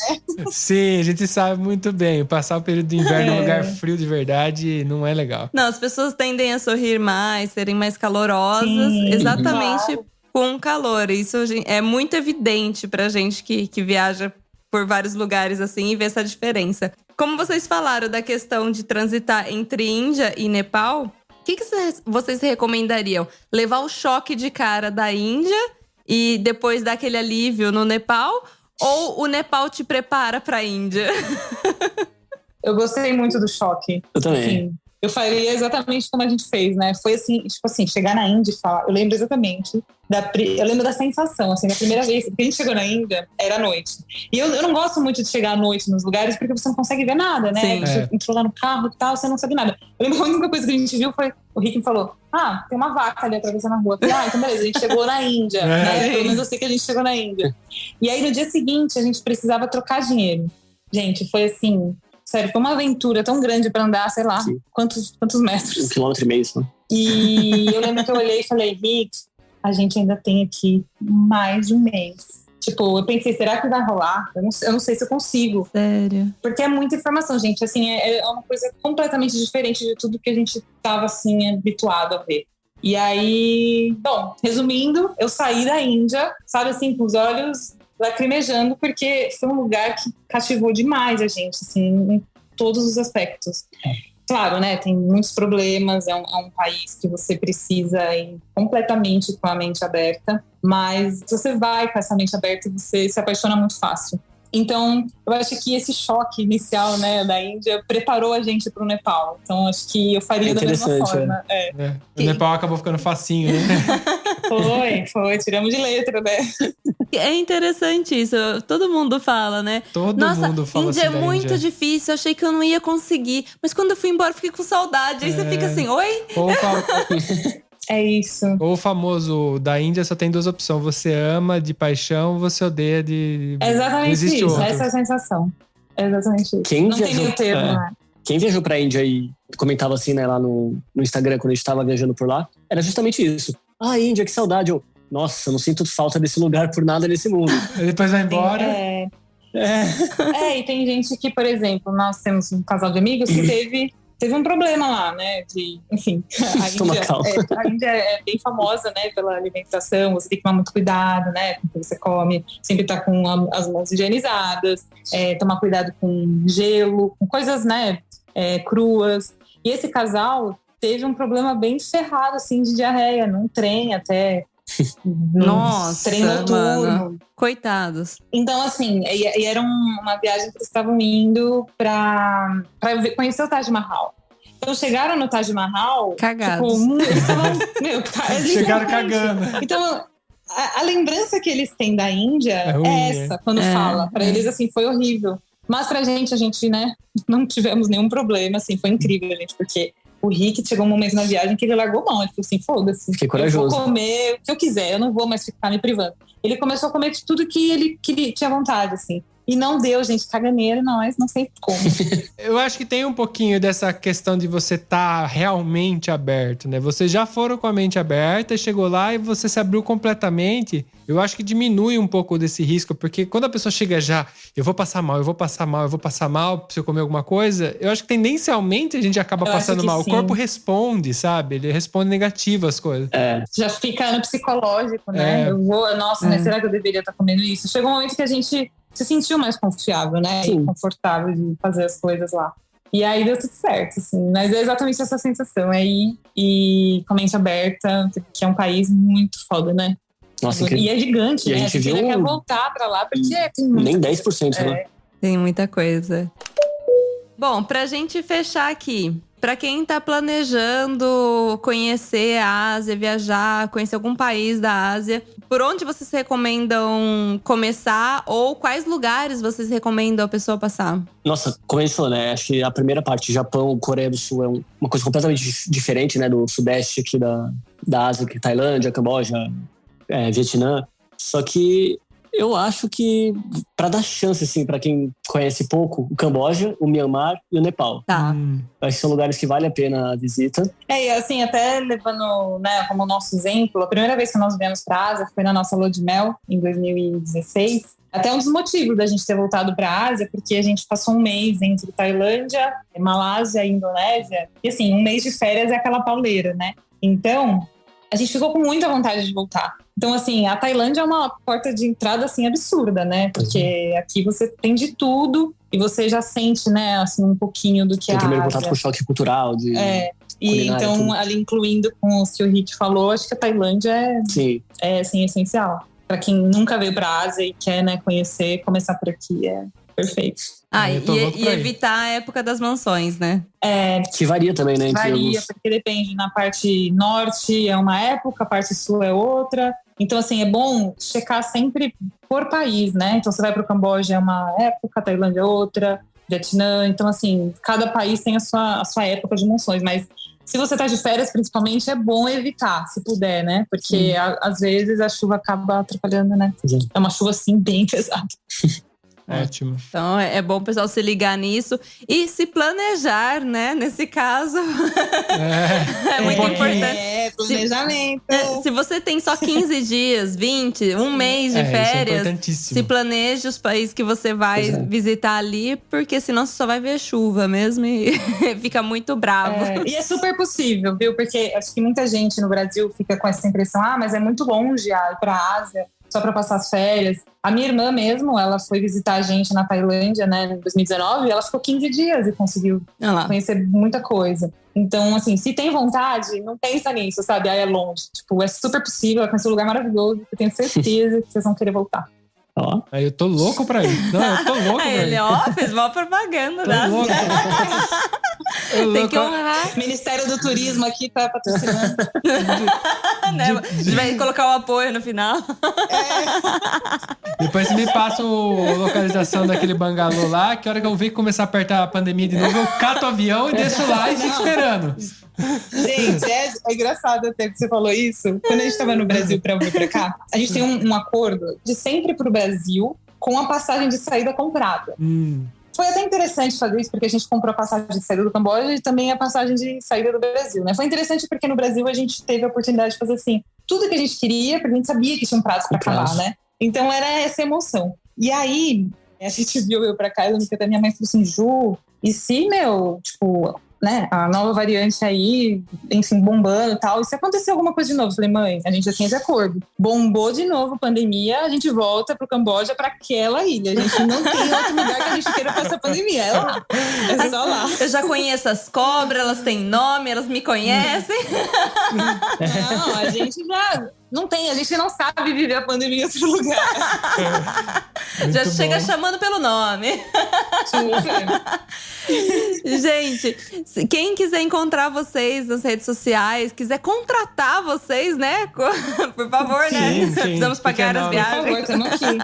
Sim, a gente sabe muito bem. Passar o período de inverno em um lugar frio de verdade não é legal. Não, as pessoas tendem a sorrir mais, serem mais calorosas, exatamente com o calor. Isso é muito evidente pra gente que viaja por vários lugares assim e vê essa diferença. Como vocês falaram da questão de transitar entre Índia e Nepal, o que vocês recomendariam? Levar o choque de cara da Índia e depois dar aquele alívio no Nepal? Ou o Nepal te prepara pra Índia? Eu gostei muito do choque. Eu também. Assim, eu faria exatamente como a gente fez, né? Foi assim, tipo assim, chegar na Índia e falar… Eu lembro exatamente, eu lembro da sensação, assim, da primeira vez que a gente chegou na Índia, era à noite. E eu não gosto muito de chegar à noite nos lugares, porque você não consegue ver nada, né? Sim. A gente entrou lá no carro e tal, você não sabe nada. Eu lembro que a única coisa que a gente viu foi… O Rick me falou, tem uma vaca ali atravessando a rua. Eu falei, então beleza, a gente chegou na Índia, né? Pelo menos eu sei que a gente chegou na Índia. E aí, no dia seguinte, a gente precisava trocar dinheiro. Gente, foi assim… Sério, foi uma aventura tão grande pra andar, sei lá, quantos metros. 1,5 km, né? E eu lembro que eu olhei e falei, Rick, a gente ainda tem aqui mais de um mês. Tipo, eu pensei, será que vai rolar? Eu não sei se eu consigo. Sério? Porque é muita informação, gente. Assim, é uma coisa completamente diferente de tudo que a gente tava, assim, habituado a ver. E aí, bom, resumindo, eu saí da Índia, sabe assim, com os olhos lacrimejando, porque foi um lugar que cativou demais a gente, assim, em todos os aspectos. Claro, né, tem muitos problemas, é um país que você precisa ir completamente com a mente aberta, mas se você vai com essa mente aberta, você se apaixona muito fácil. Então, eu acho que esse choque inicial, né, da Índia preparou a gente para o Nepal. Então, acho que eu faria da mesma forma. O Nepal acabou ficando facinho, né? Foi. Tiramos de letra, né? É interessante isso. Todo mundo fala, né? Todo mundo fala Índia assim é muito difícil. Achei que eu não ia conseguir. Mas quando eu fui embora, eu fiquei com saudade. Aí você fica assim, oi? É isso. Ou o famoso da Índia só tem duas opções. Você ama de paixão, você odeia de… É exatamente isso. Outro. Essa é a sensação. É exatamente isso. Não tem meio termo, né? Quem viajou pra Índia e comentava assim, né, lá no Instagram, quando a gente tava viajando por lá, era justamente isso. Índia, que saudade. Nossa, não sinto falta desse lugar por nada nesse mundo. Aí depois vai embora. E tem gente que, por exemplo, nós temos um casal de amigos que teve um problema lá, né? Enfim, a Índia é bem famosa, né, pela alimentação. Você tem que tomar muito cuidado, né, com o que você come. Sempre tá com as mãos higienizadas, tomar cuidado com gelo, com coisas, né, cruas. E esse casal teve um problema bem ferrado, assim, de diarreia, num trem até. Nossa, trem noturno. Mano. Coitados. Então, assim, e era uma viagem que eles estavam indo pra conhecer o Taj Mahal. Então, chegaram no Taj Mahal… Cagados. Tipo, eles estavam… Chegaram cagando. Então, a lembrança que eles têm da Índia é essa, quando fala. Pra eles, assim, foi horrível. Mas pra gente, né, não tivemos nenhum problema, assim, foi incrível, gente, porque… O Rick chegou um momento na viagem que ele largou mão. Ele falou assim, foda-se. Fiquei corajoso. Eu vou comer o que eu quiser. Eu não vou mais ficar me privando. Ele começou a comer tudo que ele tinha vontade, assim. E não deu, gente, caganeiro, nós, não sei como. Eu acho que tem um pouquinho dessa questão de você estar realmente aberto, né? Vocês já foram com a mente aberta, chegou lá e você se abriu completamente. Eu acho que diminui um pouco desse risco, porque quando a pessoa chega já, eu vou passar mal se eu comer alguma coisa, eu acho que tendencialmente a gente acaba passando mal. Sim. O corpo responde, sabe? Ele responde negativo às coisas. Já fica no psicológico, né? Mas será que eu deveria estar comendo isso? Chegou um momento que a gente se sentiu mais confiável, né? Sim. E confortável de fazer as coisas lá. E aí deu tudo certo, assim. Mas é exatamente essa sensação aí. E com a mente aberta, que é um país muito foda, né? Nossa, e é gigante, né? A gente ainda quer voltar pra lá, porque tem muito. Nem 10%, né? Tem muita coisa. Bom, pra gente fechar aqui, pra quem tá planejando conhecer a Ásia, viajar, conhecer algum país da Ásia, por onde vocês recomendam começar ou quais lugares vocês recomendam a pessoa passar? Nossa, como a gente falou, né? Acho que a primeira parte, Japão, Coreia do Sul, é uma coisa completamente diferente, né? Do sudeste aqui da Ásia, que é Tailândia, Camboja, Vietnã. Só que eu acho que, pra dar chance, assim, pra quem conhece pouco, o Camboja, o Myanmar e o Nepal. Tá. Acho que são lugares que vale a pena a visita. E assim, até levando, né, como nosso exemplo, a primeira vez que nós viemos pra Ásia foi na nossa lua de mel, em 2016. Até um dos motivos da gente ter voltado pra Ásia, porque a gente passou um mês entre Tailândia, Malásia e Indonésia. E assim, um mês de férias é aquela pauleira, né? Então, a gente ficou com muita vontade de voltar. Então, assim, a Tailândia é uma porta de entrada, assim, absurda, né? Porque aqui você tem de tudo e você já sente, né, assim, um pouquinho do que é a Ásia. Tem o primeiro contato com o choque cultural. E então, tudo. Ali incluindo com o que o Rick falou, acho que a Tailândia é assim, essencial. Para quem nunca veio para a Ásia e quer, né, conhecer, começar por aqui é perfeito. E evitar a época das mansões, né? Que varia também, né? Varia, porque depende. Na parte norte é uma época, a parte sul é outra. Então, assim, é bom checar sempre por país, né? Então, você vai para o Camboja é uma época, a Tailândia é outra, Vietnã. Então, assim, cada país tem a sua época de monções. Mas se você tá de férias, principalmente, é bom evitar, se puder, né? Porque, às vezes, a chuva acaba atrapalhando, né? É uma chuva, assim, bem pesada. Ótimo. Então é bom o pessoal se ligar nisso e se planejar, né? Nesse caso. É muito importante. Planejamento. Se você tem só 15 dias, 20, um mês de férias, se planeje os países que você vai visitar ali, porque senão você só vai ver chuva mesmo e fica muito bravo. E é super possível, viu? Porque acho que muita gente no Brasil fica com essa impressão, mas é muito longe ir para a Ásia só para passar as férias. A minha irmã mesmo, ela foi visitar a gente na Tailândia, né, em 2019, e ela ficou 15 dias e conseguiu conhecer muita coisa. Então, assim, se tem vontade, não pensa nisso, sabe? É longe. Tipo, é super possível, é conhecer um lugar maravilhoso. Eu tenho certeza que vocês vão querer voltar. Aí eu tô louco pra ir. Não, eu tô louco pra ir. Ele, fez mal propaganda. Tem que honrar. Ministério do Turismo aqui tá patrocinando. A gente vai colocar o apoio no final. Depois você me passa a localização daquele bangalô lá, que a hora que eu ver começar a apertar a pandemia de novo, eu cato o avião e desço lá e fico esperando. Gente, é engraçado até que você falou isso. Quando a gente tava no Brasil pra vir pra cá, a gente tem um acordo de sempre ir pro Brasil com a passagem de saída comprada. Foi até interessante fazer isso, porque a gente comprou a passagem de saída do Camboja e também a passagem de saída do Brasil, né? Foi interessante porque no Brasil a gente teve a oportunidade de fazer assim, tudo que a gente queria, porque a gente sabia que tinha um prazo pra acabar, né? Então era essa emoção. E aí, a gente viu eu pra cá, eu lembro que até minha mãe falou assim, Ju, e se, né, a nova variante aí, enfim, bombando e tal. E se acontecer alguma coisa de novo? Eu falei, mãe, a gente já tinha esse acordo. Bombou de novo a pandemia, a gente volta pro Camboja, pra aquela ilha. A gente não tem outro lugar que a gente queira passar a pandemia. É lá. É só lá. Eu já conheço as cobras, elas têm nome, elas me conhecem. Não, a gente já... Não tem, a gente não sabe viver a pandemia em outro lugar. Já chega chamando pelo nome. Gente, quem quiser encontrar vocês nas redes sociais, quiser contratar vocês, né? Por favor, né? Precisamos pagar as viagens. Por favor, estamos aqui.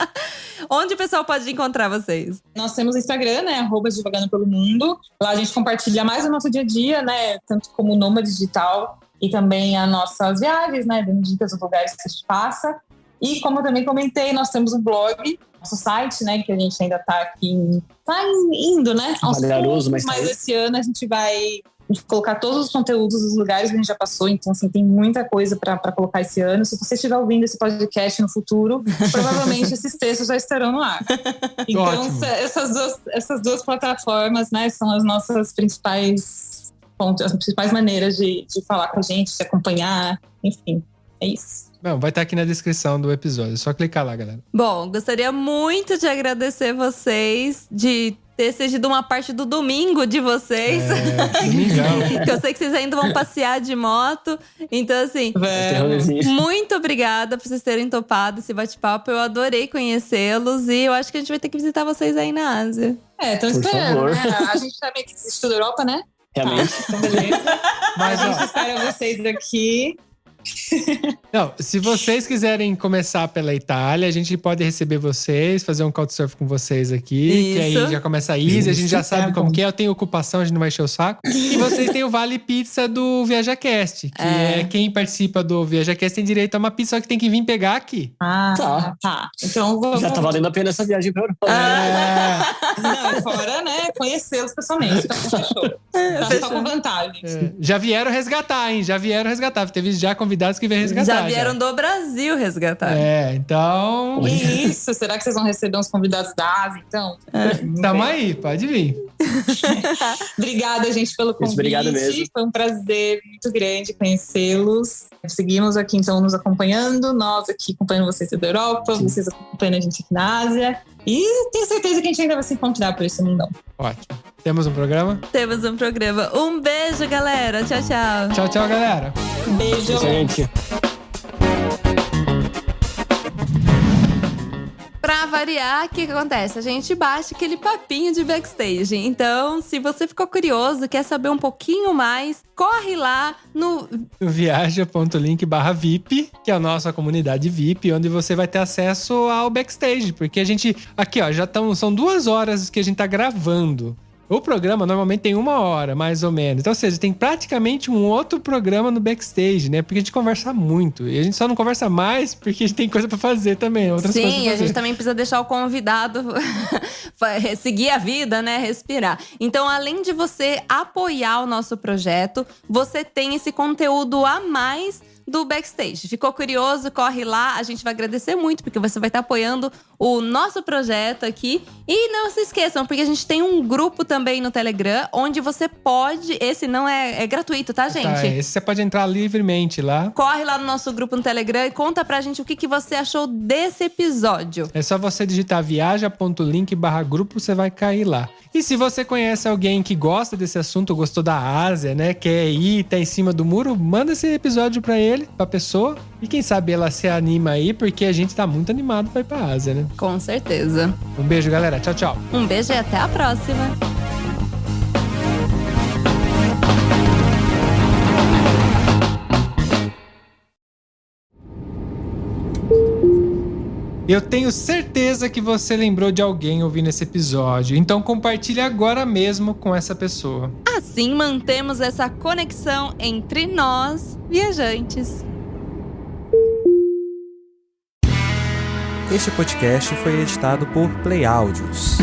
Onde o pessoal pode encontrar vocês? Nós temos o Instagram, né? @Divagando pelo Mundo. Lá a gente compartilha mais o nosso dia a dia, né? Tanto como Nômade Digital e também as nossas viagens, né? Dando dicas dos lugares que a gente passa. E como eu também comentei, nós temos um blog, nosso site, né, que a gente ainda tá indo, né, aos poucos, mas esse ano a gente vai colocar todos os conteúdos dos lugares que a gente já passou, então assim, tem muita coisa para colocar esse ano. Se você estiver ouvindo esse podcast no futuro, provavelmente esses textos já estarão no ar. Então essas duas plataformas, né, são as nossas principais pontos, as principais maneiras de falar com a gente, de acompanhar, enfim, é isso. Bom, vai estar aqui na descrição do episódio, é só clicar lá, galera. Bom, gostaria muito de agradecer vocês, de ter sido uma parte do domingo de vocês. Domingão. Que eu sei que vocês ainda vão passear de moto. Então, assim, muito obrigada por vocês terem topado esse bate-papo. Eu adorei conhecê-los e eu acho que a gente vai ter que visitar vocês aí na Ásia. Estão esperando, né? A gente também que existe da Europa, né? Realmente. Tá, então beleza. Mas a gente espera vocês aqui. Não, se vocês quiserem começar pela Itália, a gente pode receber vocês, fazer um couchsurf com vocês aqui. Isso. Que aí já começa a easy, a gente já sabe como que é. Eu tenho ocupação, a gente não vai encher o saco. E vocês têm o Vale Pizza do ViajaCast, que é quem participa do ViajaCast tem direito a uma pizza, só que tem que vir pegar aqui. Tá. Então vamos. Já tá valendo a pena essa viagem pra Europa. Não, fora, né, conhecê-los pessoalmente. Então fechou. Tá só com vantagem. Já vieram resgatar, hein? Teve já convidados que vêm resgatar. Já vieram do Brasil resgatar. Então... Isso, será que vocês vão receber uns convidados da Ásia, então? Tamo aí, pode vir. Obrigada, gente, pelo convite. Obrigado mesmo. Foi um prazer muito grande conhecê-los. Seguimos aqui, então, nos acompanhando. Nós aqui acompanhando vocês da Europa, vocês acompanhando a gente aqui na Ásia. E tenho certeza que a gente ainda vai se encontrar por esse mundão. Ótimo. Temos um programa? Temos um programa. Um beijo, galera. Tchau, tchau. Tchau, tchau, galera. Beijo. Tchau, gente. Pra variar, o que acontece? A gente baixa aquele papinho de backstage. Então, se você ficou curioso, quer saber um pouquinho mais, corre lá no viaja.link/VIP, que é a nossa comunidade VIP, onde você vai ter acesso ao backstage. Porque a gente... Aqui, ó, são 2 horas que a gente tá gravando. O programa normalmente tem 1 hora, mais ou menos. Então, ou seja, tem praticamente um outro programa no backstage, né? Porque a gente conversa muito. E a gente só não conversa mais porque a gente tem coisa pra fazer também. Outras coisas pra fazer. A gente também precisa deixar o convidado seguir a vida, né? Respirar. Então, além de você apoiar o nosso projeto, você tem esse conteúdo a mais do backstage. Ficou curioso? Corre lá. A gente vai agradecer muito, porque você vai estar apoiando o nosso projeto aqui. E não se esqueçam, porque a gente tem um grupo também no Telegram, onde você pode... Esse não é gratuito, tá, gente? Esse você pode entrar livremente lá. Corre lá no nosso grupo no Telegram e conta pra gente o que você achou desse episódio. É só você digitar viaja.link/grupo, você vai cair lá. E se você conhece alguém que gosta desse assunto, gostou da Ásia, né? Quer ir, tá em cima do muro, manda esse episódio pra ele, pra pessoa. E quem sabe ela se anima aí, porque a gente tá muito animado pra ir pra Ásia, né? Com certeza. Um beijo, galera. Tchau, tchau. Um beijo e até a próxima. Eu tenho certeza que você lembrou de alguém ouvindo esse episódio, então compartilhe agora mesmo com essa pessoa. Assim mantemos essa conexão entre nós, viajantes. Este podcast foi editado por Play Áudios.